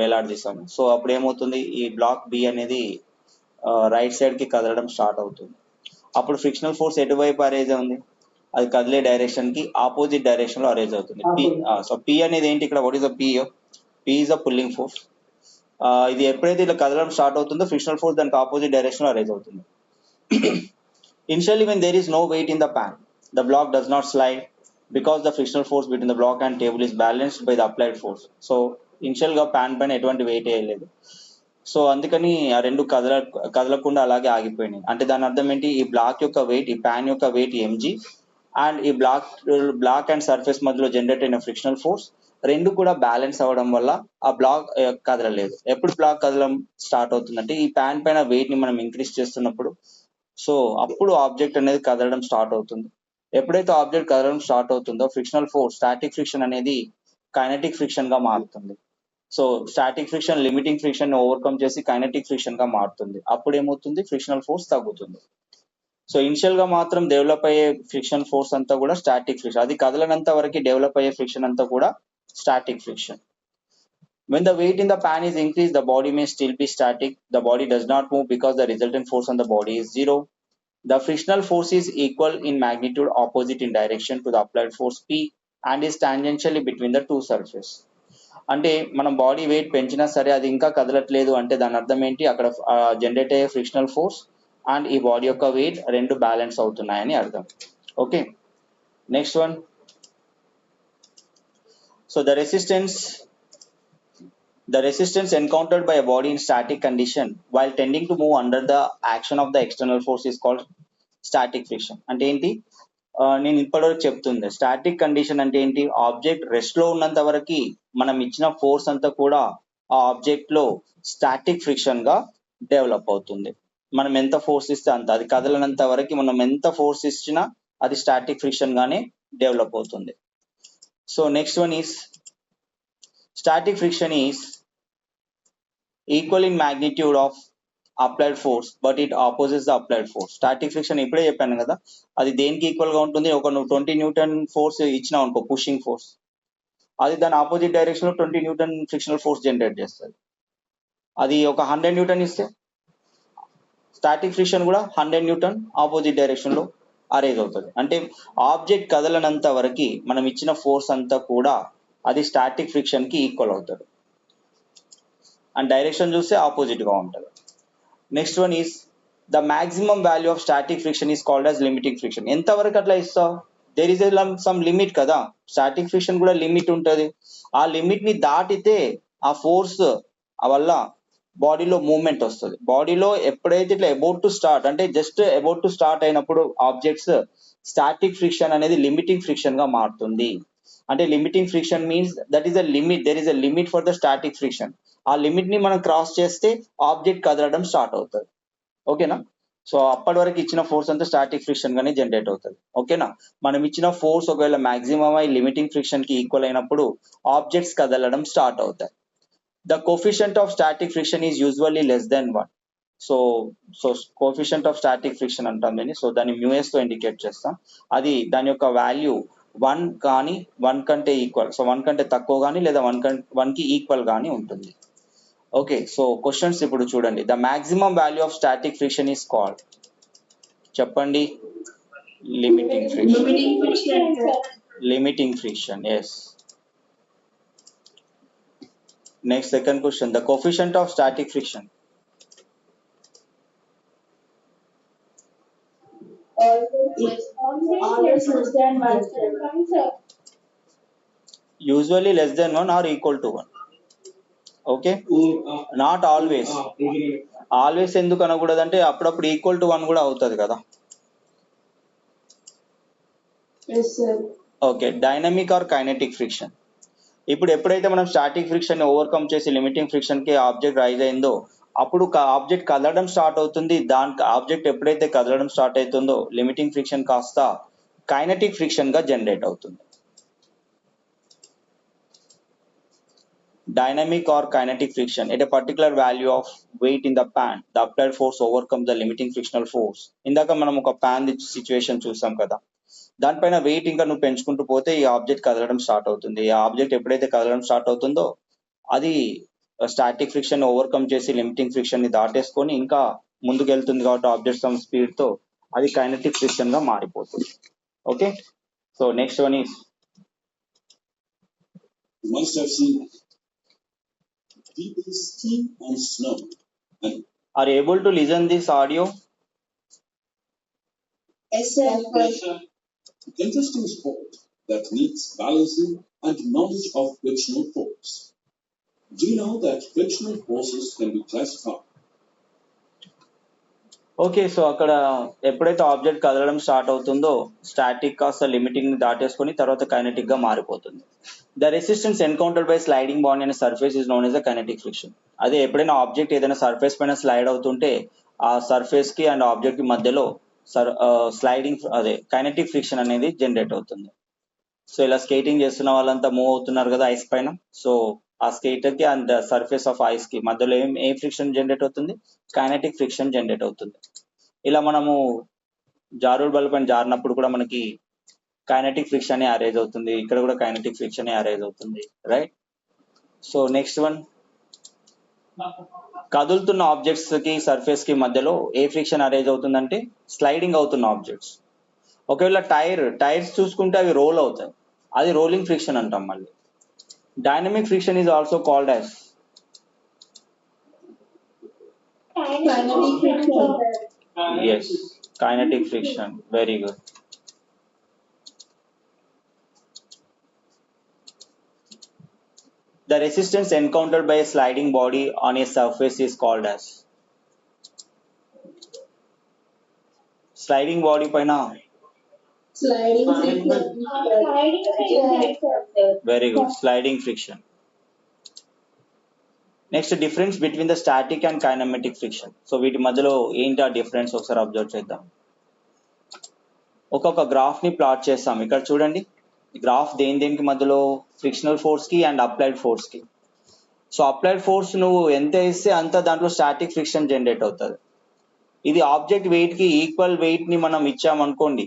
వేలాడదీసాం. So అప్పుడు ఏమవుతుంది, ఈ బ్లాక్ బి అనేది రైట్ సైడ్ కి కదలడం స్టార్ట్ అవుతుంది. అప్పుడు ఫ్రిక్షనల్ ఫోర్స్ ఎటువైపు అరేంజ్ ఉంది, అది కదిలే డైరెక్షన్ కి ఆపోజిట్ డైరెక్షన్ లో అరేంజ్ అవుతుంది. పి, సో పి అనేది ఏంటి ఇక్కడ, what is the P? P is the pulling force. ఇది ఎప్పుడైతే ఇలా కదలడం స్టార్ట్ అవుతుందో ఫ్రిక్షనల్ ఫోర్స్ దానికి ఆపోజిట్ డైరెక్షన్ లో అరేంజ్ అవుతుంది. Initially when there is no weight in the pan, the block does not slide because the frictional force between the block and table is balanced by the applied force. So initial గా pan పైన ఎటువంటి wait వేయలేదు, so అందుకని ఆ రెండు కదలకుండా అలాగే ఆగిపోయినాయి. అంటే దాని అర్థం ఏంటి, ఈ బ్లాక్ యొక్క వెయిట్, ఈ ప్యాన్ యొక్క వెయిట్ mg అండ్ ఈ బ్లాక్ అండ్ సర్ఫేస్ మధ్యలో జనరేట్ అయిన ఫ్రిక్షనల్ ఫోర్స్ రెండు కూడా బ్యాలెన్స్ అవ్వడం వల్ల ఆ బ్లాక్ కదలలేదు. ఎప్పుడు బ్లాక్ కదలడం స్టార్ట్ అవుతుందంటే ఈ ప్యాన్ పైన వెయిట్ ని మనం ఇంక్రీజ్ చేస్తున్నప్పుడు, సో అప్పుడు ఆబ్జెక్ట్ అనేది కదలడం స్టార్ట్ అవుతుంది. ఎప్పుడైతే ఆబ్జెక్ట్ కదలడం స్టార్ట్ అవుతుందో ఫ్రిక్షనల్ ఫోర్స్, స్టాటిక్ ఫ్రిక్షన్ అనేది కైనెటిక్ ఫ్రిక్షన్ గా మారుతుంది. So static friction limiting friction overcome చేసి కైనెటిక్ ఫ్రిక్షన్ గా మారుతుంది. అప్పుడు ఏమవుతుంది, ఫ్రిక్షనల్ ఫోర్స్ తగ్గుతుంది. సో ఇనిషియల్ గా మాత్రం డెవలప్ అయ్యే ఫ్రిక్షన్ ఫోర్స్ అంతా కూడా స్టాటిక్ ఫ్రిక్షన్, అది కదలనంత వరకు డెవలప్ అయ్యే ఫ్రిక్షన్ అంతా కూడా static friction. When the weight in the pan is increased, the body may still be static. The body does not move because the resultant force on the body is zero. The frictional force is equal in magnitude, opposite in direction to the applied force P and is tangentially between the two surfaces. అంటే మనం body weight పెంచినా సరే అది ఇంకా కదలట్లేదు అంటే దాని అర్థం ఏంటి, అక్కడ జనరేట్ అయ్యే ఫ్రిక్షనల్ ఫోర్స్ అండ్ ఈ బాడీ యొక్క వెయిట్ రెండు బ్యాలెన్స్ అవుతున్నాయని అర్థం. Okay, next one. So the resistance encountered by a body in static condition while tending to move under the action of the external force is called static friction. అంటే ఏంటి, నేను ఇప్పటివరకు చెప్తుంది static condition అంటే ఏంటి, object rest లో ఉన్నంత వరకు మనం ఇచ్చిన ఫోర్స్ అంతా కూడా ఆ ఆబ్జెక్ట్ లో స్టాటిక్ ఫ్రిక్షన్ గా డెవలప్ అవుతుంది. మనం ఎంత ఫోర్స్ ఇస్తే అంత, అది కదలనంత వరకు మనం ఎంత ఫోర్స్ ఇచ్చినా అది స్టాటిక్ ఫ్రిక్షన్ గానే డెవలప్ అవుతుంది. So next one is, static friction is equal in magnitude of applied force but it opposes the applied force. Static friction ఇప్పుడే చెప్పాను కదా, అది దేనికి ఈక్వల్ గా ఉంటుంది, ఒక 20 న్యూటన్ ఫోర్స్ ఇచ్చినావు అనుకో, పుషింగ్ ఫోర్స్, అది దాని ఆపోజిట్ డైరెక్షన్ లో 20 న్యూటన్ ఫ్రిక్షనల్ ఫోర్స్ జనరేట్ చేస్తుంది. అది ఒక 100 న్యూటన్ ఇస్తే స్టాటిక్ ఫ్రిక్షన్ కూడా 100 న్యూటన్ ఆపోజిట్ డైరెక్షన్ లో అరేంజ్ అవుతుంది. అంటే ఆబ్జెక్ట్ కదలనంత వరకు మనం ఇచ్చిన ఫోర్స్ అంతా కూడా అది స్టాటిక్ ఫ్రిక్షన్ కి ఈక్వల్ అవుతుంది అండ్ డైరెక్షన్ చూస్తే ఆపోజిట్ గా ఉంటుంది. Next one is the maximum value of static friction is called as limiting friction. ఎంత వరకు అట్లా ఇస్తావు, దేర్ ఇస్ సమ్ లిమిట్ కదా, స్టాటిక్ ఫ్రిక్షన్ కూడా లిమిట్ ఉంటుంది. ఆ లిమిట్ ని దాటితే ఆ ఫోర్స్ వల్ల బాడీలో మూవ్మెంట్ వస్తుంది. బాడీలో ఎప్పుడైతే ఇట్లా అబౌట్ టు స్టార్ట్, అంటే జస్ట్ అబౌట్ టు స్టార్ట్ అయినప్పుడు ఆబ్జెక్ట్స్ స్టాటిక్ ఫ్రిక్షన్ అనేది లిమిటింగ్ ఫ్రిక్షన్ గా మారుతుంది. అంటే limiting friction means that is a limit, there is a limit for the static friction. ఆ లిమిట్ ని మనం క్రాస్ చేస్తే ఆబ్జెక్ట్ కదలడం స్టార్ట్ అవుతుంది. ఓకేనా, సో అప్పటి వరకు ఇచ్చిన ఫోర్స్ అంతా స్టాటిక్ ఫ్రిక్షన్ గానే జనరేట్ అవుతుంది. ఓకేనా, మనం ఇచ్చిన ఫోర్స్ ఒకవేళ మాక్సిమం అయి లిమిటింగ్ ఫ్రిక్షన్ కి ఈక్వల్ అయినప్పుడు ఆబ్జెక్ట్స్ కదలడం స్టార్ట్ అవుతాయి. The coefficient of static friction is usually less than 1. So coefficient of static friction అంటాం దీన్ని. సో దాన్ని మ్యూఎస్ తో ఇండికేట్ చేస్తాం. అది దాని యొక్క వాల్యూ 1 కానీ 1 కంటే ఈక్వల్, సో 1 కంటే తక్కువ కానీ లేదా 1 కి ఈక్వల్ కానీ ఉంటుంది. ఓకే, సో క్వశ్చన్స్ ఇప్పుడు చూడండి. The maximum value of static friction is called, చెప్పండి. Limiting friction. Limiting friction, sir. Limiting friction, yes. Next, second question. The coefficient of static friction. Always less than 1, sir. Usually less than 1 or equal to 1. Okay, not always. Always ఎందుకు అనకూడదంటే అప్పుడప్పుడు equal to 1 కూడా అవుతుంది కదా. Yes, sir. Okay, dynamic or kinetic friction. ఇప్పుడు ఎప్పుడైతే మనం static friction ని overcome చేసి లిమిటింగ్ ఫ్రిక్షన్ కి ఆబ్జెక్ట్ రైజ్ అయిందో అప్పుడు ఆబ్జెక్ట్ కదలడం స్టార్ట్ అవుతుంది. దానికి ఆబ్జెక్ట్ ఎప్పుడైతే కదలడం స్టార్ట్ అవుతుందో లిమిటింగ్ ఫ్రిక్షన్ కాస్త కైనెటిక్ ఫ్రిక్షన్ గా జనరేట్ అవుతుంది. Dynamic or kinetic friction at a particular value of weight in the pan, the applied force overcomes the limiting frictional force. ఇందాక మనం ఒక pan సిచ్యువేషన్ చూసాం కదా, దానిపైన వెయిట్ ఇంకా నువ్వు పెంచుకుంటూ పోతే ఈ ఆబ్జెక్ట్ కదలడం స్టార్ట్ అవుతుంది. ఈ ఆబ్జెక్ట్ ఎప్పుడైతే కదలడం స్టార్ట్ అవుతుందో అది స్టాటిక్ ఫ్రిక్షన్ ఓవర్కమ్ చేసి లిమిటింగ్ ఫ్రిక్షన్ ని దాటేసుకొని ఇంకా ముందుకు వెళ్తుంది కాబట్టి ఆబ్జెక్ట్ సమ్ స్పీడ్ తో అది కైనెటిక్ ఫ్రిక్షన్ గా మారిపోతుంది. Okay, so next one is, You must have seen people skiing on snow and are you able to listen this audio? Yes, sir. interesting sport that needs balancing and knowledge of frictional force. Do you know that frictional forces can be classified? Okay, so అక్కడ ఎప్పుడైతే object కదలడం start అవుతుందో static కాస్త limiting దాటేసుకొని తర్వాత kinetic గా మారిపోతుంది. The resistance encountered by sliding body అనే surface is known as the kinetic friction. అదే ఎప్పుడైనా ఆబ్జెక్ట్ ఏదైనా సర్ఫేస్ పైన స్లైడ్ అవుతుంటే ఆ సర్ఫేస్ కి అండ్ ఆబ్జెక్ట్ కి మధ్యలో స్లైడింగ్ అదే కైనెటిక్ ఫ్రిక్షన్ అనేది జనరేట్ అవుతుంది. సో ఇలా స్కేటింగ్ చేస్తున్న వాళ్ళంతా మూవ్ అవుతున్నారు కదా ఐస్ పైన, సో ఆ స్కేటర్ కి అండ్ సర్ఫేస్ ఆఫ్ ఐస్ కి మధ్యలో ఏం ఫ్రిక్షన్ జనరేట్ అవుతుంది? కైనెటిక్ ఫ్రిక్షన్ జనరేట్ అవుతుంది. ఇలా మనము జారుడు బల్ల పైన జారినప్పుడు కూడా మనకి కైనెటిక్ ఫ్రిక్షన్ అరేంజ్ అవుతుంది, ఇక్కడ కూడా కైనెటిక్ ఫ్రిక్షన్ అరేంజ్ అవుతుంది, రైట్? సో నెక్స్ట్ వన్, కదులుతున్న ఆబ్జెక్ట్స్ కి సర్ఫేస్ కి మధ్యలో ఏ ఫ్రిక్షన్ అరేంజ్ అవుతుందంటే స్లైడింగ్ అవుతున్న ఆబ్జెక్ట్స్. ఒకవేళ టైర్స్ చూసుకుంటే అవి రోల్ అవుతాయి, అది రోలింగ్ ఫ్రిక్షన్ అంటాం. మళ్ళీ dynamic friction is also called as Kinetic friction. yes, kinetic friction. Very good. The resistance encountered by a sliding body on a surface is called as sliding body paina. Sliding friction. Sliding friction. Very good, sliding friction. Next, difference between the static and kinematic friction. So వీటి మధ్యలో ఏంటి ఆ difference ఒకసారి observe చేద్దాం. ఒక్కొక్క graph ని plot చేస్తాం. ఇక్కడ చూడండి, గ్రాఫ్ దేనికి మధ్యలో? ఫ్రిక్షనల్ ఫోర్స్ కి అండ్ అప్లైడ్ ఫోర్స్ కి. సో అప్లైడ్ ఫోర్స్ నువ్వు ఎంత ఇస్తే అంత దాంట్లో స్టాటిక్ ఫ్రిక్షన్ జనరేట్ అవుతుంది. ఇది ఆబ్జెక్ట్ వెయిట్ కి ఈక్వల్ వెయిట్ ని మనం ఇచ్చామనుకోండి,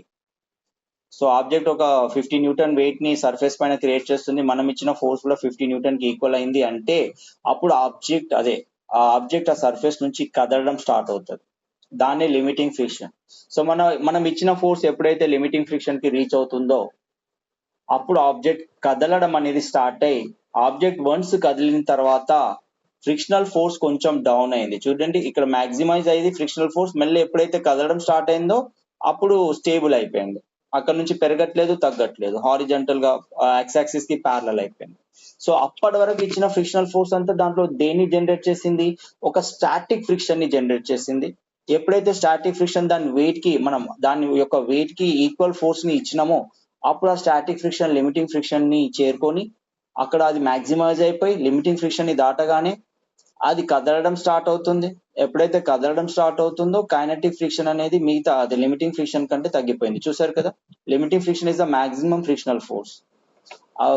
సో ఆబ్జెక్ట్ ఒక 50 న్యూటన్ వెయిట్ ని సర్ఫేస్ పైన క్రియేట్ చేస్తుంది, మనం ఇచ్చిన ఫోర్స్ కూడా 50 న్యూటన్ కి ఈక్వల్ అయింది అంటే అప్పుడు ఆబ్జెక్ట్ ఆ సర్ఫేస్ నుంచి కదలడం స్టార్ట్ అవుతుంది. దాన్నే లిమిటింగ్ ఫ్రిక్షన్. సో మనం ఇచ్చిన ఫోర్స్ ఎప్పుడైతే లిమిటింగ్ ఫ్రిక్షన్ కి రీచ్ అవుతుందో అప్పుడు ఆబ్జెక్ట్ కదలడం అనేది స్టార్ట్ అయ్యి ఆబ్జెక్ట్ వన్స్ కదిలిన తర్వాత ఫ్రిక్షనల్ ఫోర్స్ కొంచెం డౌన్ అయింది. చూడండి, ఇక్కడ మాక్సిమైజ్ అయ్యింది ఫ్రిక్షనల్ ఫోర్స్. మళ్ళీ ఎప్పుడైతే కదలడం స్టార్ట్ అయిందో అప్పుడు స్టేబుల్ అయిపోయింది, అక్కడ నుంచి పెరగట్లేదు తగ్గట్లేదు, హారిజంటల్ గా ఎక్స్ యాక్సిస్ కి ప్యారలల్ అయిపోయింది. సో అప్పటి వరకు ఇచ్చిన ఫ్రిక్షనల్ ఫోర్స్ అంతా దాంట్లో దేన్ని జనరేట్ చేసింది? ఒక స్టాటిక్ ఫ్రిక్షన్ ని జనరేట్ చేసింది. ఎప్పుడైతే స్టాటిక్ ఫ్రిక్షన్ దాని యొక్క వెయిట్ కి ఈక్వల్ ఫోర్స్ ని ఇచ్చినామో అప్పుడు ఆ స్టాటిక్ ఫ్రిక్షన్ లిమిటింగ్ ఫ్రిక్షన్ ని చేరుకొని అక్కడ అది మాక్సిమైజ్ అయిపోయి లిమిటింగ్ ఫ్రిక్షన్ ని దాటగానే అది కదలడం స్టార్ట్ అవుతుంది. ఎప్పుడైతే కదలడం స్టార్ట్ అవుతుందో కైనెటిక్ ఫ్రిక్షన్ అనేది మిగతా అది లిమిటింగ్ ఫ్రిక్షన్ కంటే తగ్గిపోయింది. చూసారు కదా, limiting friction is the maximum frictional force.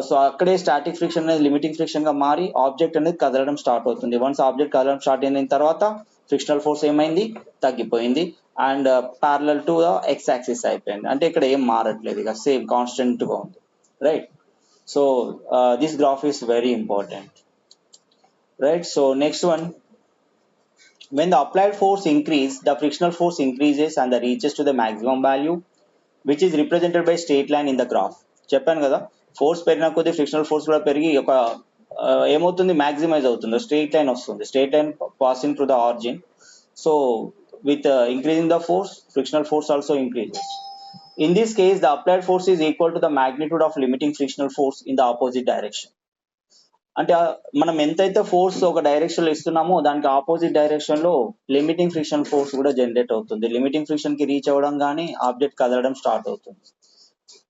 So అక్కడే స్టాటిక్ ఫ్రిక్షన్ అనేది లిమిటింగ్ ఫ్రిక్షన్ గా మారి ఆబ్జెక్ట్ అనేది కదలడం స్టార్ట్ అవుతుంది. వన్స్ ఆబ్జెక్ట్ కదలడం స్టార్ట్ అయిన తర్వాత ఫ్రిక్షనల్ ఫోర్స్ ఏమైంది, తగ్గిపోయింది. And parallel to the X axis అయిపోయింది. అంటే ఇక్కడ ఏం మారట్లేదు, ఇక సేమ్ కాన్స్టెంట్ గా ఉంది, right. So this graph is very important, right. So next one, when the applied force increase, the frictional force increases and the reaches to the maximum value, which is represented by straight line in the graph. చెప్పాను కదా, force పెరిగిన కొద్దీ frictional force కూడా పెరిగి ఒక ఏమవుతుంది, maximise అవుతుంది, straight line వస్తుంది, straight line passing to the origin. So with increasing the force, frictional force also increases. In this case, the applied force is equal to the magnitude of limiting frictional force in the opposite direction. అంటే మనం ఎంతైతే force ఒక direction లో ఇస్తున్నామో దానికి opposite direction లో limiting friction force కూడా generate అవుతుంది. లిమిటింగ్ ఫ్రిక్షన్ కి రీచ్ అవ్వడం కానీ ఆబ్జెక్ట్ కదలడం స్టార్ట్ అవుతుంది.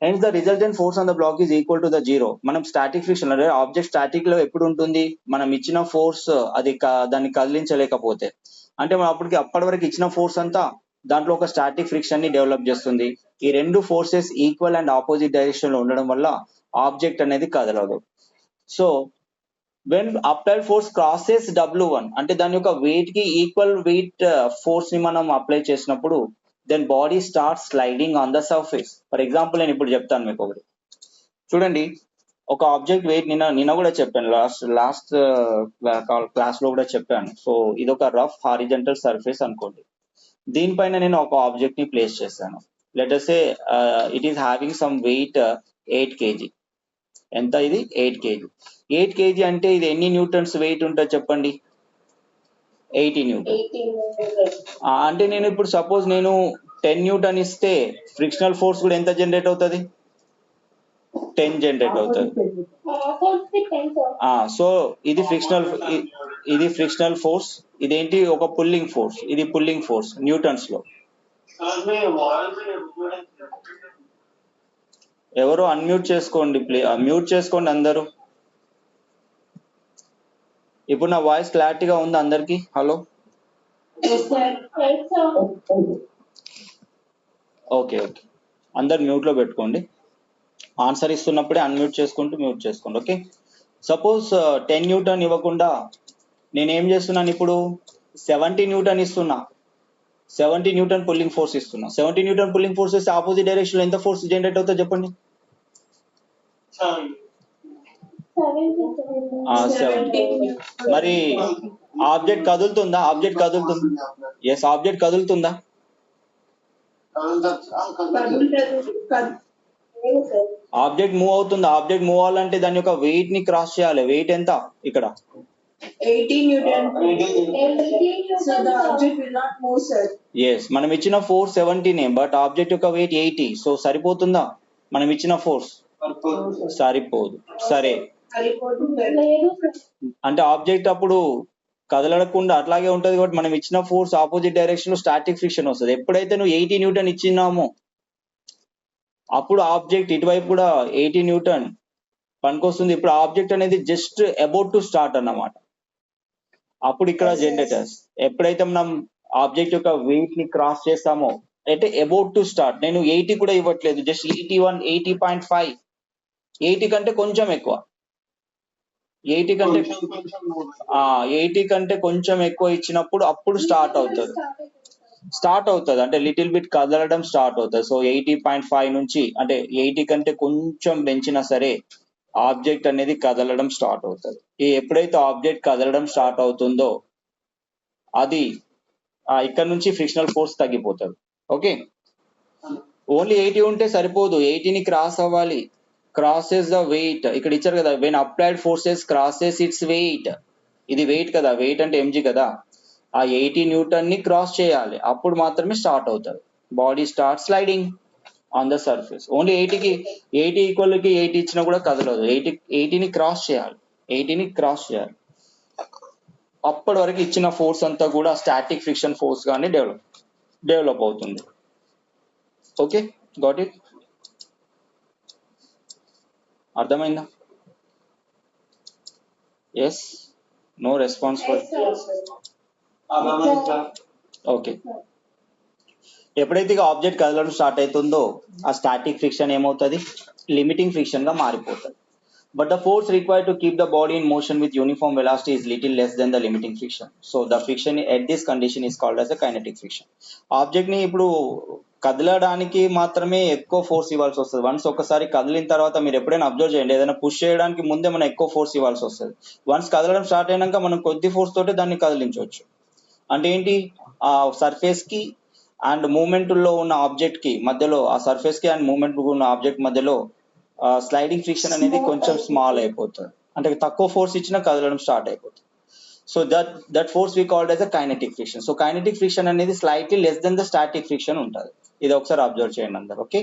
And the resultant force on the block is equal to the zero. మనం స్టాటిక్ ఫ్రిక్షన్ అంటే ఆబ్జెక్ట్ స్టాటిక్ లో ఎప్పుడు ఉంటుంది, మనం ఇచ్చిన ఫోర్స్ అది దాన్ని కదిలించలేకపోతే, అంటే మనం అప్పటి వరకు ఇచ్చిన ఫోర్స్ అంతా దాంట్లో ఒక స్టాటిక్ ఫ్రిక్షన్ ని డెవలప్ చేస్తుంది. ఈ రెండు forces equal and opposite direction లో ఉండడం వల్ల ఆబ్జెక్ట్ అనేది కదలదు. So when applied force crosses W1, అంటే దాని యొక్క వెయిట్ కి ఈక్వల్ వెయిట్ ఫోర్స్ ని మనం అప్లై చేసినప్పుడు then body start sliding on the surface. For example నేను ఇప్పుడు చెప్తాను మీకు ఒకటి చూడండి. ఒక ఆబ్జెక్ట్ వెయిట్ నిన్న కూడా చెప్పాను, లాస్ట్ క్లాస్ లో కూడా చెప్పాను. సో ఇది ఒక రఫ్ హారిజంటల్ సర్ఫేస్ అనుకోండి. దీనిపైన నేను ఒక ఆబ్జెక్ట్ ని ప్లేస్ చేశాను. Let us say it is having some weight 8 kg. ఎంత ఇది, 8 kg. 8 kg అంటే ఇది ఎన్ని న్యూటన్స్ వెయిట్ ఉంటుంది చెప్పండి, 80 న్యూటన్. అంటే నేను ఇప్పుడు సపోజ్ నేను 10 న్యూటన్ ఇస్తే ఫ్రిక్షనల్ ఫోర్స్ కూడా ఎంత జనరేట్ అవుతుంది, 10 జనరేట్ అవుతుంది. సో ఇది ఫ్రిక్షనల్ ఫోర్స్, ఇదేంటి ఒక పుల్లింగ్ ఫోర్స్, ఇది పుల్లింగ్ ఫోర్స్ న్యూటన్స్ లో. ఎవరు అన్మ్యూట్ చేసుకోండి, మ్యూట్ చేసుకోండి అందరూ. ఇప్పుడు నా వాయిస్ క్లారిటీగా ఉందా అందరికి? హలో, ఓకే ఓకే, అందరు మ్యూట్ లో పెట్టుకోండి. ఆన్సర్ ఇస్తున్నప్పుడే అన్మ్యూట్ చేసుకుంటూ మ్యూట్ చేసుకోండి. ఓకే, సపోజ్ 10 న్యూటన్ ఇవ్వకుండా నేనేం చేస్తున్నాను, ఇప్పుడు 70 న్యూటన్ ఇస్తున్నా, 70 న్యూటన్ పుల్లింగ్ ఫోర్స్ ఇస్తున్నా. 70 న్యూటన్ పుల్లింగ్ ఫోర్స్ ఇస్తే ఆపోజిట్ డైరెక్షన్ లో ఎంత ఫోర్స్ జనరేట్ అవుతుందో చెప్పండి. 70. మరి ఆబ్జెక్ట్ కదులుతుందా? ఎస్, ఆబ్జెక్ట్ కదులుతుందా? ఆబ్జెక్ట్ మూవ్ అవుతుందా? ఆబ్జెక్ట్ మూవ్ అవ్వాలంటే దాని యొక్క వెయిట్ ని క్రాస్ చేయాలి. వెయిట్ ఎంత ఇక్కడ? 80 Newton. So the object will not move, sir. Yes, మనం ఇచ్చిన ఫోర్స్ 70 బట్ ఆబ్జెక్ట్ యొక్క వెయిట్ 80. సో సరిపోతుందా మనం ఇచ్చిన ఫోర్స్? సరిపోదు. సరే, అంటే ఆబ్జెక్ట్ అప్పుడు కదలకుండా అట్లాగే ఉంటది కాబట్టి మనం ఇచ్చిన ఫోర్స్ ఆపోజిట్ డైరెక్షన్ లో స్టాటిక్ ఫ్రిక్షన్ వస్తుంది. ఎప్పుడైతే నువ్వు 80 న్యూటన్ ఇచ్చినామో అప్పుడు ఆబ్జెక్ట్ ఇటువైపు కూడా 80 న్యూటన్ పనికొస్తుంది. ఇప్పుడు ఆబ్జెక్ట్ అనేది జస్ట్ అబౌట్ టు స్టార్ట్ అన్నమాట. అప్పుడు ఇక్కడ జనరేటర్స్ ఎప్పుడైతే మనం ఆబ్జెక్ట్ యొక్క వెయిట్ ని క్రాస్ చేస్తామో అంటే అబౌట్ టు స్టార్ట్, నేను 80 కూడా ఇవ్వట్లేదు, జస్ట్ 81, 80.5, 80 కంటే కొంచెం ఎక్కువ, 80 కంటే కొంచెం ఎక్కువ ఇచ్చినప్పుడు అప్పుడు స్టార్ట్ అవుతుంది అంటే లిటిల్ బిట్ కదలడం స్టార్ట్ అవుతుంది. సో 80.5 నుంచి అంటే 80 కంటే కొంచెం పెంచినా సరే ఆబ్జెక్ట్ అనేది కదలడం స్టార్ట్ అవుతుంది. ఎప్పుడైతే ఆబ్జెక్ట్ కదలడం స్టార్ట్ అవుతుందో అది ఇక్కడ నుంచి ఫ్రిక్షనల్ ఫోర్స్ తగ్గిపోతుంది. ఓకే, ఓన్లీ 80 ఉంటే సరిపోదు, 80ని క్రాస్ అవ్వాలి. క్రాసెస్ ద వెయిట్, ఇక్కడ ఇచ్చారు కదా, when applied forces crosses its weight. ఇది వెయిట్ కదా, వెయిట్ అంటే mg కదా, ఆ 80 న్యూటన్ ని క్రాస్ చేయాలి, అప్పుడు మాత్రమే స్టార్ట్ అవుతుంది. Body start sliding on the surface. Only 80 equal కి 80 ఇచ్చినా కూడా కదలదు, 80ని క్రాస్ చేయాలి. అప్పటి వరకు ఇచ్చిన ఫోర్స్ అంతా కూడా స్టాటిక్ ఫ్రిక్షన్ ఫోర్స్ గానే డెవలప్ అవుతుంది. Okay, got it? అర్థమైందా? Yes, no response for. Okay, ఎప్పుడైతే ఆబ్జెక్ట్ కదలడం స్టార్ట్ అవుతుందో ఆ స్టాటిక్ ఫ్రిక్షన్ ఏమవుతుంది, లిమిటింగ్ ఫ్రిక్షన్ గా మారిపోతుంది. but the force required to keep the body in motion with uniform velocity is little less than the limiting friction. So the friction at this condition is called as a kinetic friction. Object ని ఇప్పుడు కదలడానికి మాత్రమే ఎక్కువ force ఇవ్వాల్సి వస్తుంది. Once ఒకసారి కదిలిన తర్వాత మీరు ఎప్పుడైనా అబ్జర్వ్ చేయండి, ఏదైనా పుష్ చేయడానికి ముందే మనం ఎక్కువ ఫోర్స్ ఇవ్వాల్సి వస్తుంది. వన్స్ కదలడం స్టార్ట్ అయినాక మనం కొద్ది ఫోర్స్ తోటే దాన్ని కదిలించవచ్చు. అంటే ఏంటి, ఆ సర్ఫేస్ కి అండ్ మూమెంట్ లో ఉన్న ఆబ్జెక్ట్ కి మధ్యలో, ఆ సర్ఫేస్ కి అండ్ మూమెంట్ ఉన్న ఆబ్జెక్ట్ మధ్యలో స్లైడింగ్ ఫ్రిక్షన్ అనేది కొంచెం స్మాల్ అయిపోతుంది. అంటే తక్కువ ఫోర్స్ ఇచ్చినా కదలడం స్టార్ట్ అయిపోతుంది. So that force we called as a kinetic friction. So kinetic friction అనేది slightly less than the static friction ఉంటుంది. ఇది ఒకసారి అబ్జర్వ్ చేయండి అందరు. ఓకే,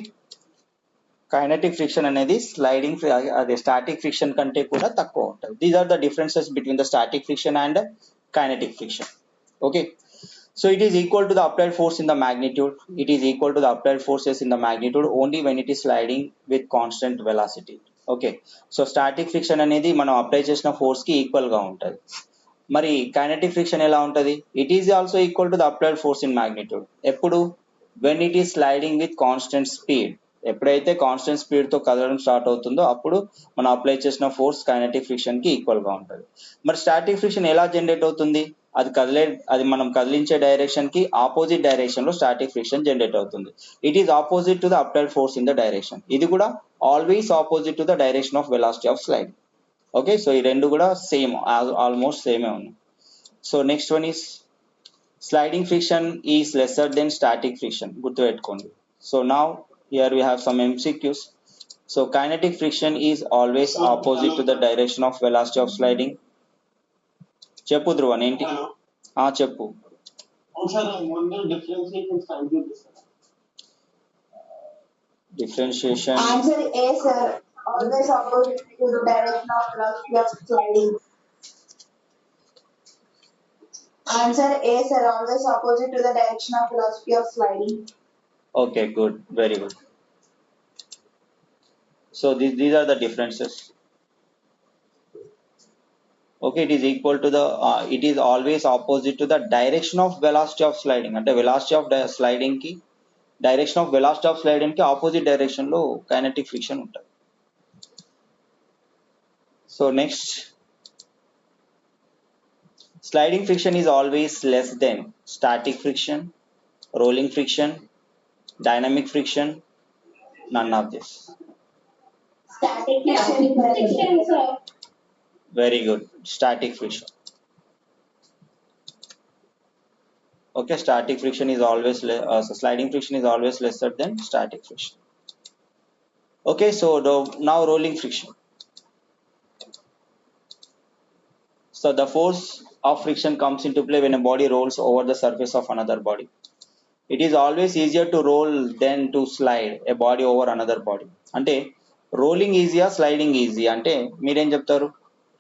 కైనెటిక్ ఫ్రిక్షన్ అనేది స్లైడింగ్ అదే స్టాటిక్ ఫ్రిక్షన్ కంటే కూడా తక్కువ ఉంటుంది. These are the differences between the static friction and kinetic friction. Okay, so it is equal to the applied force in the magnitude. It is equal to the applied forces in the magnitude only when it is sliding with constant velocity. Okay, so static friction అనేది మనం apply చేసిన force కి equal గా ఉంటుంది. మరి kinetic friction ఎలా ఉంటుంది? It is also equal to the applied force in magnitude. ఎప్పుడు? When it is sliding with constant speed. ఎప్పుడైతే కాన్స్టెంట్ స్పీడ్ తో కదలడం స్టార్ట్ అవుతుందో అప్పుడు మనం అప్లై చేసిన ఫోర్స్ కైనెటిక్ ఫ్రిక్షన్ కి ఈక్వల్ గా ఉంటుంది. మరి స్టాటిక్ ఫ్రిక్షన్ ఎలా జనరేట్ అవుతుంది? అది మనం కదిలించే డైరెక్షన్ కి ఆపోజిట్ డైరెక్షన్ లో స్టాటిక్ ఫ్రిక్షన్ జనరేట్ అవుతుంది. It is opposite to the applied force in the direction. ఇది కూడా always opposite to the direction of velocity of slide. Okay, so ఈ రెండు కూడా సేమ్, ఆల్మోస్ట్ సేమే ఉన్నాయి. So next one is sliding friction is lesser than static friction. గుర్తుపెట్టుకోండి. So now here we have some MCQs. So kinetic friction is always opposite to the direction of velocity of sliding. చెప్పు ధ్రువన్, ఏంటి? చెప్పు. Differentiation. Answer A, sir. Always opposite to the direction of velocity of sliding. Answer A, sir. Always opposite to the direction of velocity of sliding. Okay, good, very good. So these are the differences. Okay, it is equal to the it is always opposite to the direction of velocity of sliding. అంటే velocity of sliding కి direction of velocity of sliding కి opposite direction లో kinetic friction ఉంటుంది. So next, sliding friction is always less than static friction, rolling friction, dynamic friction, none of this. Static friction, sir. Very good, static friction. Okay, static friction is always so sliding friction is always lesser than static friction. Okay, so now rolling friction. So the force of friction comes into play when a body rolls over the surface of another body. It is always easier to roll than to slide a body over another body. అంటే rolling ఈజీయా, sliding easy అంటే మీరేం చెప్తారు?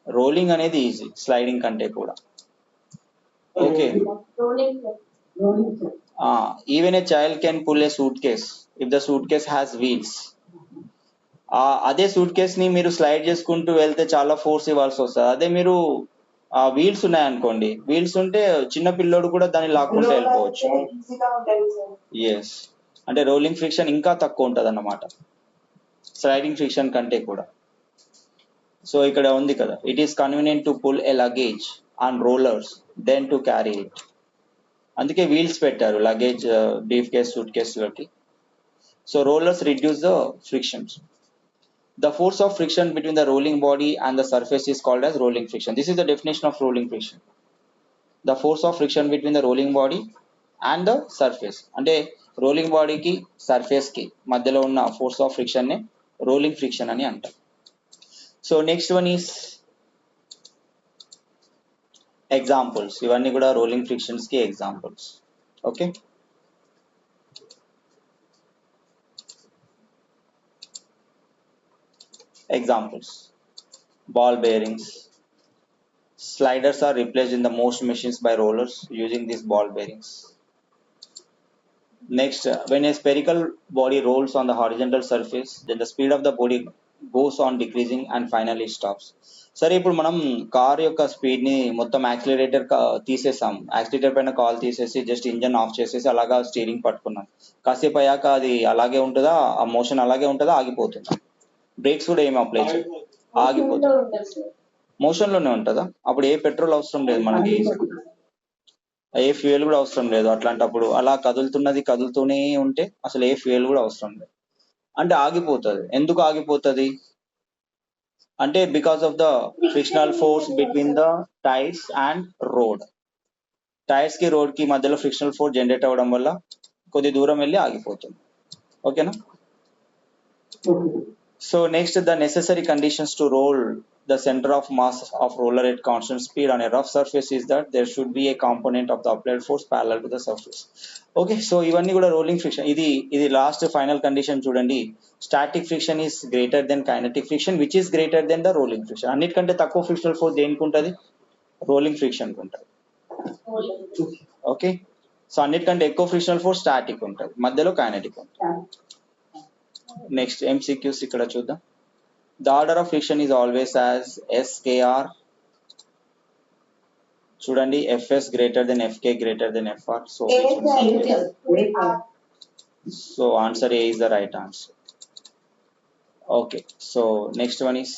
Rolling అనేది easy sliding కంటే కూడా. Okay, even a child can pull a suitcase if the suitcase has wheels. అదే suitcase ని మీరు స్లైడ్ చేసుకుంటూ వెళ్తే చాలా ఫోర్స్ ఇవ్వాల్సి వస్తుంది. అదే మీరు వీల్స్ ఉన్నాయనుకోండి, వీల్స్ ఉంటే చిన్న పిల్లోడు కూడా దాన్ని లాక్కుంటూ వెళ్ళిపోవచ్చు. ఎస్, అంటే రోలింగ్ ఫ్రిక్షన్ ఇంకా తక్కువ ఉంటుంది అన్నమాట స్లైడింగ్ ఫ్రిక్షన్ కంటే కూడా. సో ఇక్కడ ఉంది కదా, it is convenient to pull a luggage on rollers then to carry it. అందుకే వీల్స్ పెట్టారు లగేజ్, బ్రీఫ్ కేస్, సూట్ కేసులకి. So rollers reduce the frictions. The force of friction between the rolling body and the surface is called as rolling friction. This is the definition of rolling friction. The force of friction between the rolling body and the surface. అంటే rolling బాడీకి surface కి మధ్యలో ఉన్న force of friction ని rolling friction అని అంటారు. So next one is examples. ఇవన్నీ కూడా రోలింగ్ ఫ్రిక్షన్స్ కి examples. Okay, examples: ball bearings. Sliders are replaced in the most machines by rollers using these ball bearings. Next, when a spherical body rolls on the horizontal surface, then the speed of the body goes on decreasing and finally stops. సరే, ఇప్పుడు మనం car యొక్క speed ని మొత్తం accelerator తీసేసాం, accelerator పైన call తీసేసి just engine of చేసేసి అలాగా స్టీరింగ్ పట్టుకున్నాం. కాసేపు అయ్యాక అది అలాగే ఉంటుందా, ఆ మోషన్ అలాగే ఉంటుందా, ఆగిపోతుందా? బ్రేక్స్ కూడా ఏమి అప్లై చేయాలి? ఆగిపోతుంది. మోషన్ లోనే ఉంటుందా? అప్పుడు ఏ పెట్రోల్ అవసరం లేదు మనకి, ఏ ఫ్యూయల్ కూడా అవసరం లేదు. అట్లాంటప్పుడు అలా కదులుతూనే ఉంటే అసలు ఏ ఫ్యూయల్ కూడా అవసరం లేదు, అంటే ఆగిపోతుంది. ఎందుకు ఆగిపోతుంది అంటే because of the frictional force between the tyres and road. Tyres కి రోడ్ కి మధ్యలో ఫ్రిక్షనల్ ఫోర్స్ జనరేట్ అవ్వడం వల్ల కొద్ది దూరం వెళ్ళి ఆగిపోతుంది. ఓకేనా? So next, the necessary conditions to roll the center of mass of roller at constant speed on a rough surface is that there should be a component of the applied force parallel to the surface. Okay, so ఇవన్నీ కూడా rolling friction. ఇది last final condition చూడండి. Static friction is greater than kinetic friction which is greater than the rolling friction. అన్నిటికంటే తక్కువ frictional force దేనికి ఉంటుంది? Rolling friction ఉంటుంది. Okay, so అన్నిటికంటే ఎక్కువ ఫ్రిక్షనల్ ఫోర్స్ స్టాటిక్ ఉంటుంది, మధ్యలో కైనటిక్ ఉంటుంది. నెక్స్ట్ MCQs ఇక్కడ చూద్దాం. The order of friction is always as SKR. చూడండి, FS greater than FK greater than FR. So answer A is the right answer. Okay, so next one is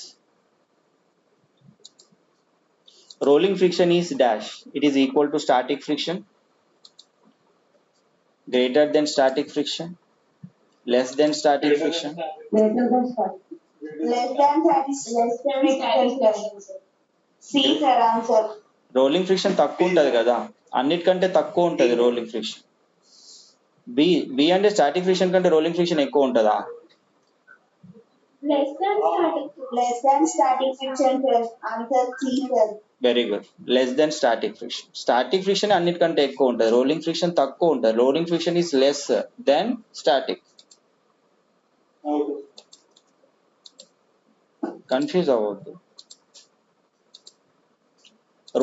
rolling friction is dash. It is equal to static friction, greater than static friction, less than static friction. Less than satisfaction. C sir answer. Rolling friction తక్కువ ఉంటుంది కదా, అన్నిటికంటే తక్కువ ఉంటుంది rolling friction. B అంటే static friction కంటే rolling friction ఎక్కువ ఉంటుందా? Less than static friction sir. Answer C sir. Very good, less than static friction. Static friction అన్నిటికంటే ఎక్కువ ఉంటుంది, రోలింగ్ ఫ్రిక్షన్ తక్కువ ఉంటుంది. Rolling friction is less than static. Confuse అవ్వద్దు.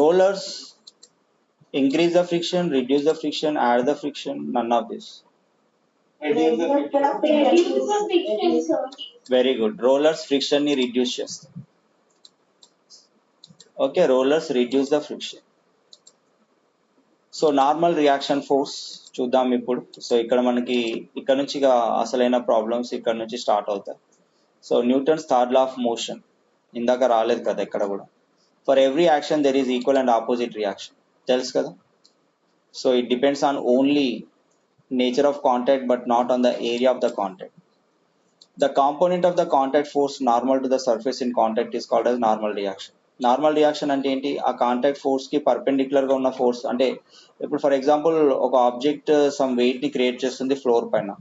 Rollers increase the friction, reduce the friction, add the friction, none of this. Very good. Rollers friction ni reduce చేస్తాయి. Okay, rollers reduce the friction. So normal reaction force చూద్దాం ఇప్పుడు. So ఇక్కడ మనకి ఇక్కడ నుంచి అసలైన problems ఇక్కడ నుంచి స్టార్ట్ అవుతాయి. So Newton's third law of motion ఇందాక రాలేదు కదా ఇక్కడ కూడా. For every action there is equal and opposite reaction, తెలుసు కదా. So it depends on only nature of contact but not on the area of the contact. The component of the contact force normal to the surface in contact is called as normal reaction. Normal reaction అంటే ఏంటి? ఆ contact force కి perpendicular గా ఉన్న force. అంటే ఇప్పుడు for example ఒక object some weight ని క్రియేట్ చేస్తుంది ఫ్లోర్ పైన.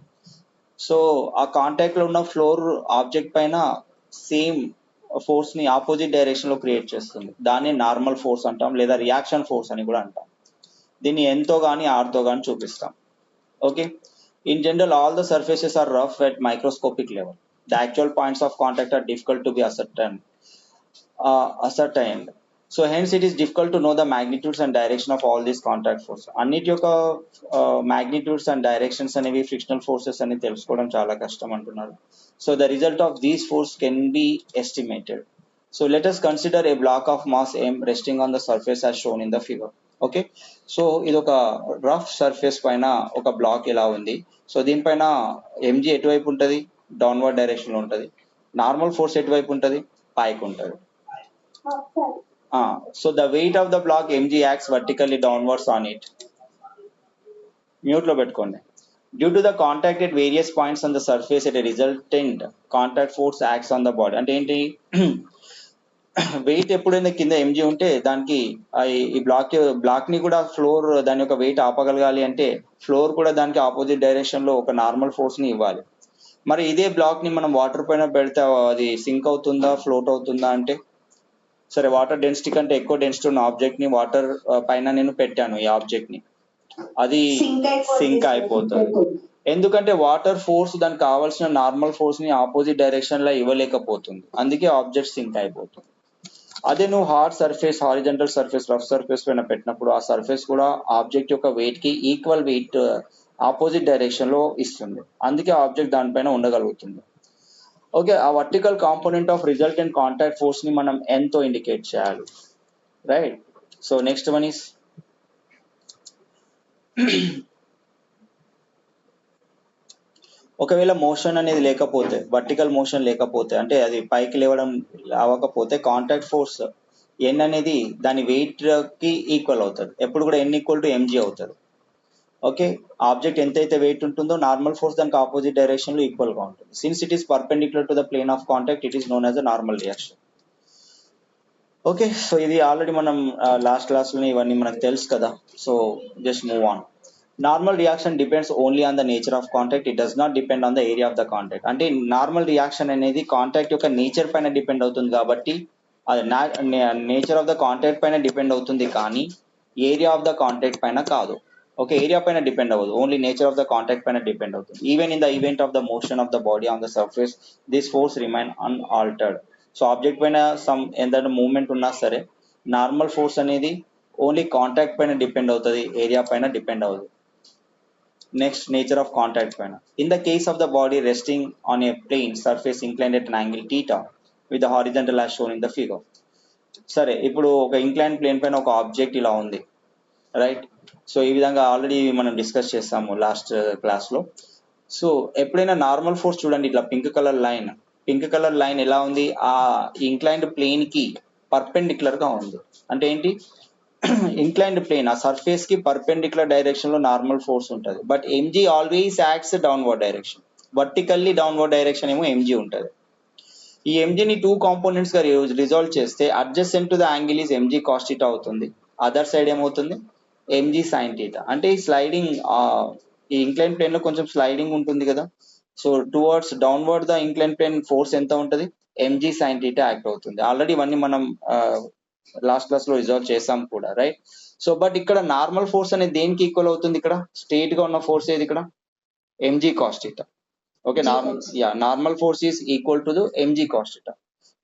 సో ఆ కాంటాక్ట్ లో ఉన్న ఫ్లోర్ ఆబ్జెక్ట్ పైన సేమ్ ఫోర్స్ ని ఆపోజిట్ డైరెక్షన్ లో క్రియేట్ చేస్తుంది. దాన్ని నార్మల్ ఫోర్స్ అంటాం, లేదా రియాక్షన్ ఫోర్స్ అని కూడా అంటాం. దీన్ని ఎంతో గానీ ఆర్తో గానీ చూపిస్తాం. Okay, in general all the surfaces are rough at microscopic level. The actual points of contact are difficult to be ascertained. So hence it is difficult to know the magnitudes and direction of all these contact forces. అన్నిటి యొక్క magnitudes and directions అనేవి frictional forces అని తెలుసుకోవడం చాలా కష్టం అంటున్నారు. So the result of these forces can be estimated. So let us consider a block of mass m resting on the surface as shown in the figure. Okay, so ఇది ఒక rough surface పైన ఒక black ఇలా ఉంది. So దీనిపైన MG ఎటువైపు ఉంటుంది? Downward direction లో ఉంటుంది. నార్మల్ ఫోర్స్ ఎటువైపు ఉంటుంది? పైకి ఉంటుంది. So the weight of the block m g acts vertically downwards on it. Mute లో పెట్టుకోండి. Due to the contact at various points on the surface at resultant contact force acts on the body. అంటే ఏంటి? Wait ఎప్పుడైనా కింద MG ఉంటే దానికి ఈ black ని కూడా ఫ్లోర్ దాని యొక్క వెయిట్ ఆపగలగాలి అంటే ఫ్లోర్ కూడా దానికి ఆపోజిట్ డైరెక్షన్ లో ఒక నార్మల్ ఫోర్స్ ని ఇవ్వాలి. మరి ఇదే బ్లాక్ ని మనం వాటర్ పైన పెడితే అది సింక్ అవుతుందా, ఫ్లోట్ అవుతుందా అంటే, సరే వాటర్ డెన్సిటీ కంటే ఎక్కువ డెన్సిటీ ఉన్న ఆబ్జెక్ట్ ని వాటర్ పైన నేను పెట్టాను, ఈ ఆబ్జెక్ట్ ని, అది సింక్ అయిపోతుంది. ఎందుకంటే వాటర్ ఫోర్స్ దానికి కావాల్సిన నార్మల్ ఫోర్స్ ని ఆపోజిట్ డైరెక్షన్ లో ఇవ్వలేకపోతుంది, అందుకే ఆబ్జెక్ట్ సింక్ అయిపోతుంది. అదే నువ్వు hard surface, horizontal surface, rough surface పైన పెట్టినప్పుడు ఆ సర్ఫేస్ కూడా ఆబ్జెక్ట్ యొక్క వెయిట్ కి ఈక్వల్ వెయిట్ ఆపోజిట్ డైరెక్షన్ లో ఇస్తుంది, అందుకే ఆబ్జెక్ట్ దానిపైన ఉండగలుగుతుంది. ఓకే, ఆ vertical component of resultant contact force ని మనం n తో ఇండికేట్ చేయాలి, right. So next one is ఒకవేళ మోషన్ అనేది లేకపోతే, వర్టికల్ మోషన్ లేకపోతే, అంటే అది పైకి లేవడం అవ్వకపోతే కాంటాక్ట్ ఫోర్స్ ఎన్ అనేది దాని వెయిట్ కి ఈక్వల్ అవుతుంది. ఎప్పుడు కూడా ఎన్ ఈక్వల్ టు ఎంజీ అవుతుంది. ఓకే, ఆబ్జెక్ట్ ఎంతైతే వెయిట్ ఉంటుందో నార్మల్ ఫోర్స్ దానికి ఆపోజిట్ డైరెక్షన్ లో ఈక్వల్ గా ఉంటుంది. Since it is perpendicular to the plane of contact, it is known as a normal reaction. Okay, so ఇది ఆల్రెడీ మనం last class లో ఇవన్నీ మనకు తెలుసు కదా. So just move on. Normal reaction depends only on the nature of contact, it does not depend on the area of the contact. అంటే normal reaction అనేది contact యొక్క నేచర్ పైన డిపెండ్ అవుతుంది కాబట్టి అది నేచర్ ఆఫ్ ద కాంటాక్ట్ పైన depend అవుతుంది కానీ ఏరియా ఆఫ్ ద కాంటాక్ట్ పైన కాదు. ఓకే, ఏరియా పైన డిపెండ్ అవ్వదు, only nature of the contact పైన డిపెండ్ అవుతుంది. Even in the event of the motion of the body on the surface this force remain unaltered. So object పైన ఎంత movement ఉన్నా సరే నార్మల్ ఫోర్స్ అనేది only contact పైన depend అవుతుంది, area పైన డిపెండ్ అవ్వదు. నెక్స్ట్, నేచర్ ఆఫ్ కాంటాక్ట్ పైన. In the case of the body resting on a plane surface inclined at an angle θ with the horizontal as shown in the figure. సరే, ఇప్పుడు ఒక incline plane పైన ఒక object ఇలా ఉంది, right? So ఈ విధంగా ఆల్రెడీ మనం డిస్కస్ చేస్తాము లాస్ట్ క్లాస్లో. సో ఎప్పుడైనా నార్మల్ ఫోర్స్ చూడండి, ఇట్లా పింక్ కలర్ లైన్ ఎలా ఉంది, ఆ ఇంక్లైన్డ్ ప్లేన్ కి పర్పెండిక్యులర్ గా ఉంది. అంటే ఏంటి, ఇంక్లైన్డ్ ప్లేన్ ఆ సర్ఫేస్ కి పర్పెండిక్యులర్ డైరెక్షన్ లో నార్మల్ ఫోర్స్ ఉంటుంది. But mg always acts downward direction, vertically downward direction ఏమో ఎంజీ ఉంటుంది. ఈ ఎంజీని 2 కాంపోనెంట్స్ గా రిజాల్వ్ చేస్తే adjacent to the angle is mg cos θ అవుతుంది, అదర్ సైడ్ ఏమవుతుంది ఎంజీ సైన్ θ. అంటే ఈ స్లైడింగ్ ఈ ఇంక్లైన్ ప్లేన్ లో కొంచెం స్లైడింగ్ ఉంటుంది కదా. So towards downward the incline plane force ఎంత ఉంటుంది, ఎంజీ సైన్ θ యాక్ట్ అవుతుంది. ఆల్రెడీ ఇవన్నీ మనం లాస్ట్ క్లాస్ లో రిజాల్వ్ చేసాం కూడా, రైట్? సో బట్ ఇక్కడ నార్మల్ ఫోర్స్ అనేది దేనికి ఈక్వల్ అవుతుంది, ఇక్కడ స్ట్రైట్ గా ఉన్న ఫోర్స్ ఏది, ఇక్కడ mg cos θ. Okay, normal force is equal to the mg cos θ.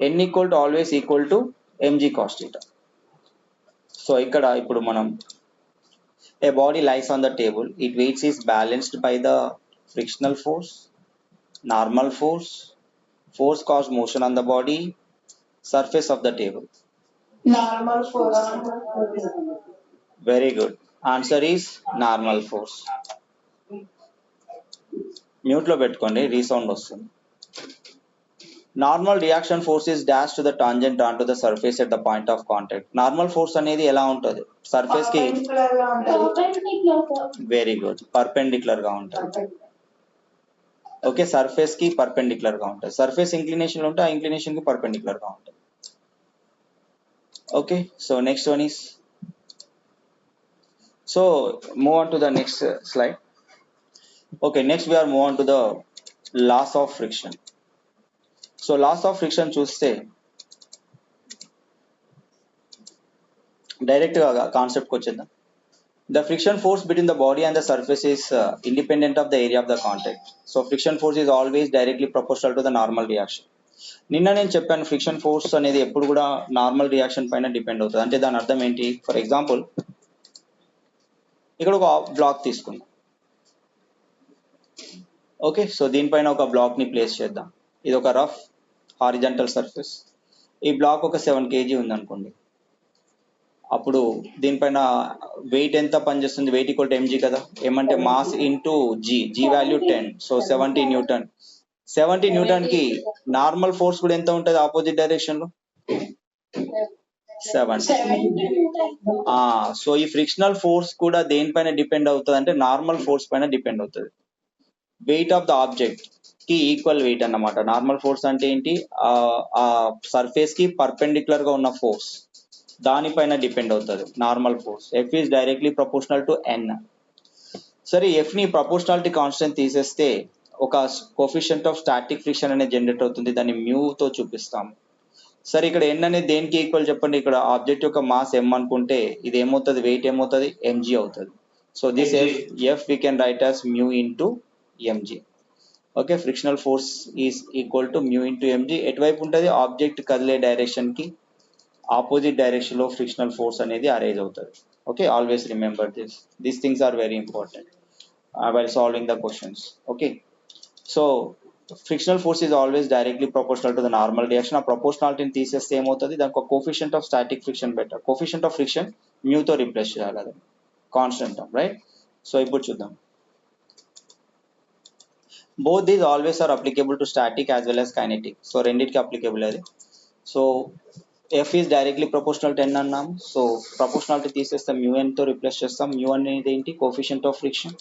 N equal to always equal to mg cos θ. So ఇక్కడ ఇప్పుడు మనం a body lies on the table, its weight is balanced by the frictional force, normal force cause motion on the body, surface of the table. Normal force. Very good, answer is normal force. Mute lo pettukondi, resound vastundi. Normal reaction force is dash to the tangent on to the surface at the point of contact. Normal force అనేది ఎలా ఉంటుంది, surface కి very good perpendicular గా ఉంటుంది. Okay, surface కి perpendicular గా ఉంటుంది. Surface inclination ఉంటే ఆ ఇంక్లినేషన్ కి పర్పెండిక్యులర్ గా ఉంటుంది. Okay, so next one is, so move on to the next slide. Okay, next we are move on to the laws of friction. So laws of friction చూస్తే direct గా concept కి వచ్చేద్దాం. The friction force between the body and the surface is independent of the area of the contact. So friction force is always directly proportional to the normal reaction. నిన్న నేను చెప్పాను friction force అనేది ఎప్పుడు కూడా normal reaction పైన depend అవుతుంది. అంటే దాని అర్థం ఏంటి, ఫర్ ఎగ్జాంపుల్ ఇక్కడ ఒక బ్లాక్ తీసుకుందాం. ఓకే, సో దీనిపైన ఒక బ్లాక్ ని ప్లేస్ చేద్దాం. ఇది ఒక రఫ్ హారిజంటల్ సర్ఫేస్. ఈ బ్లాక్ ఒక 7 kg ఉంది అనుకోండి. అప్పుడు దీనిపైన వెయిట్ ఎంత పనిచేస్తుంది, వెయిట్ ఈక్వల్ టు ఎంజీ కదా. ఏమంటే mass into g value 10, so 70 newton. 70 newton కి నార్మల్ ఫోర్స్ కూడా ఎంత ఉంటుంది ఆపోజిట్ డైరెక్షన్ లో, 70. సో ఈ ఫ్రిక్షనల్ ఫోర్స్ కూడా దేనిపైన డిపెండ్ అవుతుంది అంటే నార్మల్ ఫోర్స్ పైన డిపెండ్ అవుతుంది. వెయిట్ ఆఫ్ ద ఆబ్జెక్ట్ కి ఈక్వల్ వెయిట్ అన్నమాట. నార్మల్ ఫోర్స్ అంటే ఏంటి, ఆ సర్ఫేస్ కి పర్పెండిక్యులర్ గా ఉన్న ఫోర్స్ దానిపైన డిపెండ్ అవుతుంది normal force. F is directly proportional to N. సరే, ఎఫ్ ని ప్రపోర్షనాలిటీ కాన్స్టెంట్ తీసేస్తే ఒక కోఫిషియంట్ ఆఫ్ స్టాటిక్ ఫ్రిక్షన్ అనేది జనరేట్ అవుతుంది, దాన్ని మ్యూ తో చూపిస్తాము. సరే, ఇక్కడ ఎన్ అనేది దేనికి ఈక్వల్ చెప్పండి, ఇక్కడ ఆబ్జెక్ట్ యొక్క మాస్ ఎం అనుకుంటే ఇది ఏమవుతుంది, వెయిట్ ఏమవుతుంది, ఎంజీ అవుతుంది. So this F we can write as mu into m g. Okay, frictional force is equal to mu into m g. ఎటువైపు ఉంటుంది, ఆబ్జెక్ట్ కదిలే డైరెక్షన్ కి ఆపోజిట్ డైరెక్షన్ లో ఫ్రిక్షనల్ ఫోర్స్ అనేది అరేంజ్ అవుతుంది. Okay, always remember these things are very important while solving the questions. Okay, so frictional force is always directly proportional to the normal reaction. ఆ proportionality ని తీసేస్తే ఏమవుతుంది, దానికి ఒక coefficient of static friction better. Coefficient of friction mu తో replace చేయాలి, అది constant, right? So ఇప్పుడు చూద్దాం. both these always are applicable to static as well as kinetic. So రెండిటికి applicable అది. So F is directly proportional 10 అన్నాం. So proportionality తీసేస్తాం, mu N తో రిప్లేస్ చేస్తాం. మ్యూ అనేది ఏంటి? Coefficient of friction.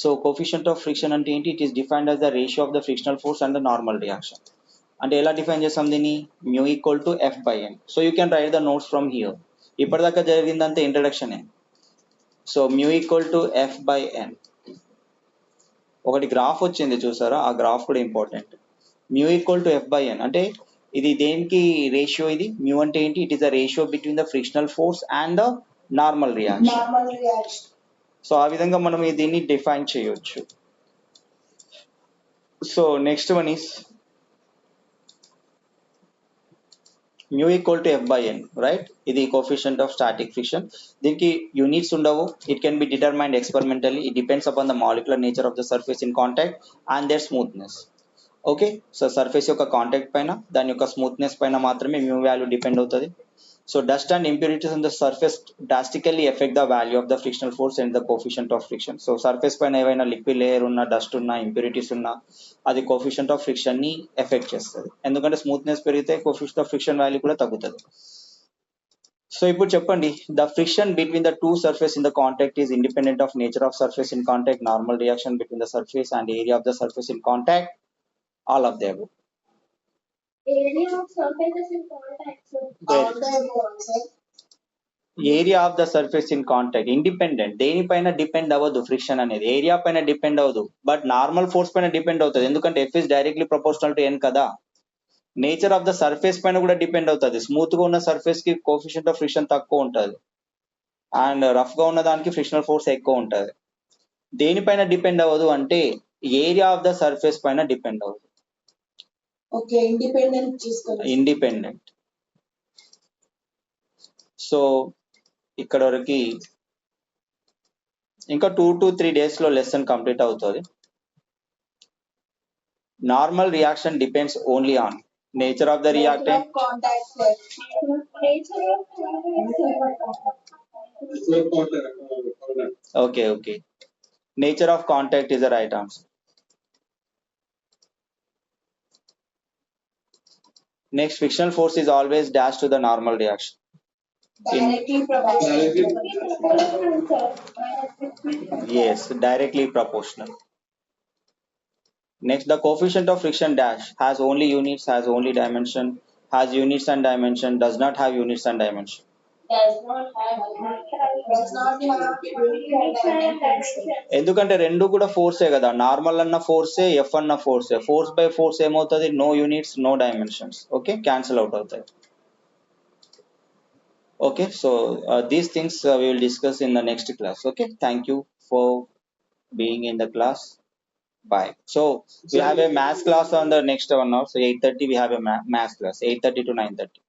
So coefficient of friction అంటే ఏంటి? It is defined as the ratio of the frictional force and the normal reaction. అంటే ఎలా డిఫైన్ చేస్తాం దీన్ని? Mu equal to F by N. So you can write the notes from here. ఇప్పటిదాకా జరిగిందంతా ఇంట్రడక్షనే. So mu equal to F by N. ఒకటి graph వచ్చింది చూసారా, ఆ గ్రాఫ్ కూడా important. Mu equal to F by N అంటే ఇది దేనికి రేషియో? ఇది మ్యూ అంటే ఏంటి? It is the ratio between the frictional force and the normal reaction. Normal reaction. So ఆ విధంగా మనం దీన్ని డిఫైన్ చేయొచ్చు. So next one is mu equal to F by N, right? ఇది కోఫిషియంట్ ఆఫ్ స్టాటిక్ ఫ్రిక్షన్. దీనికి units ఉండవు. It can be determined experimentally. It depends upon the molecular nature of the surface in contact and their smoothness. Okay, so surface యొక్క contact పైన, దాని యొక్క smoothness పైన మాత్రమే mu value depend అవుతుంది. So dust and impurities on the surface drastically effect the value of the frictional force and the coefficient of friction. So surface పైన ఏవైనా liquid layer ఉన్నా, డస్ట్ ఉన్నా, ఇంప్యూరిటీస్ ఉన్నా, అది కోఫిషియంట్ ఆఫ్ ఫ్రిక్షన్ ని effect చేస్తుంది. ఎందుకంటే స్మూత్నెస్ పెరిగితే కోఫిషియంట్ ఆఫ్ ఫ్రిక్షన్ వాల్యూ కూడా తగ్గుతుంది. సో ఇప్పుడు చెప్పండి, the friction between the two surface in the contact is independent of nature of surface in contact, normal reaction between the surface and area of the surface in contact, all of the above. Area of surfaces in contact, sir. All the above, sir. Area of the surface in contact independent, దేనిపైన depend అవ్వదు. Friction అనేది area పైన depend అవ్వదు, but normal force పైన depend అవుతుంది. ఎందుకంటే F is directly proportional to N కదా. Nature of the surface పైన కూడా డిపెండ్ అవుతుంది. స్మూత్ గా ఉన్న సర్ఫేస్ కి కోఫిషియంట్ ఆఫ్ ఫ్రిక్షన్ తక్కువ ఉంటుంది, అండ్ రఫ్ గా ఉన్న దానికి ఫ్రిక్షనల్ ఫోర్స్ ఎక్కువ ఉంటుంది. దేనిపైన డిపెండ్ అవ్వదు అంటే ఏరియా ఆఫ్ ద సర్ఫేస్ పైన డిపెండ్ అవ్వదు. Okay, independent తీసుకోండి. ఇండిపెండెంట్. సో ఇక్కడ వరకు ఇంకా 2 to 3 days లో లెసన్ కంప్లీట్ అవుతుంది. Normal reaction depends only on nature of the Nature reactant. of contact, sir. Nature of contact. Okay okay, nature of contact is the right answer. Next, frictional force is always dash to the normal reaction. Directly proportional. Proportional, sir. Yes, directly proportional. Next, the coefficient of friction dash has only units, has only dimension, has units and dimension, does not have units and dimension. Does not have Does not have units and dimension. ఎందుకంటే రెండు కూడా ఫోర్సే కదా. Normal అన్న ఫోర్సే, F అన్న ఫోర్సే. Force by force ఏమవుతుంది? No units, no dimensions. Okay, cancel out అవుతాయి. Okay, so these things we will discuss in the next class. Okay, thank you for being in the class. Bye. So we have a math class on the next one now. So 8:30 we have a math class, 8:30 to 9:30.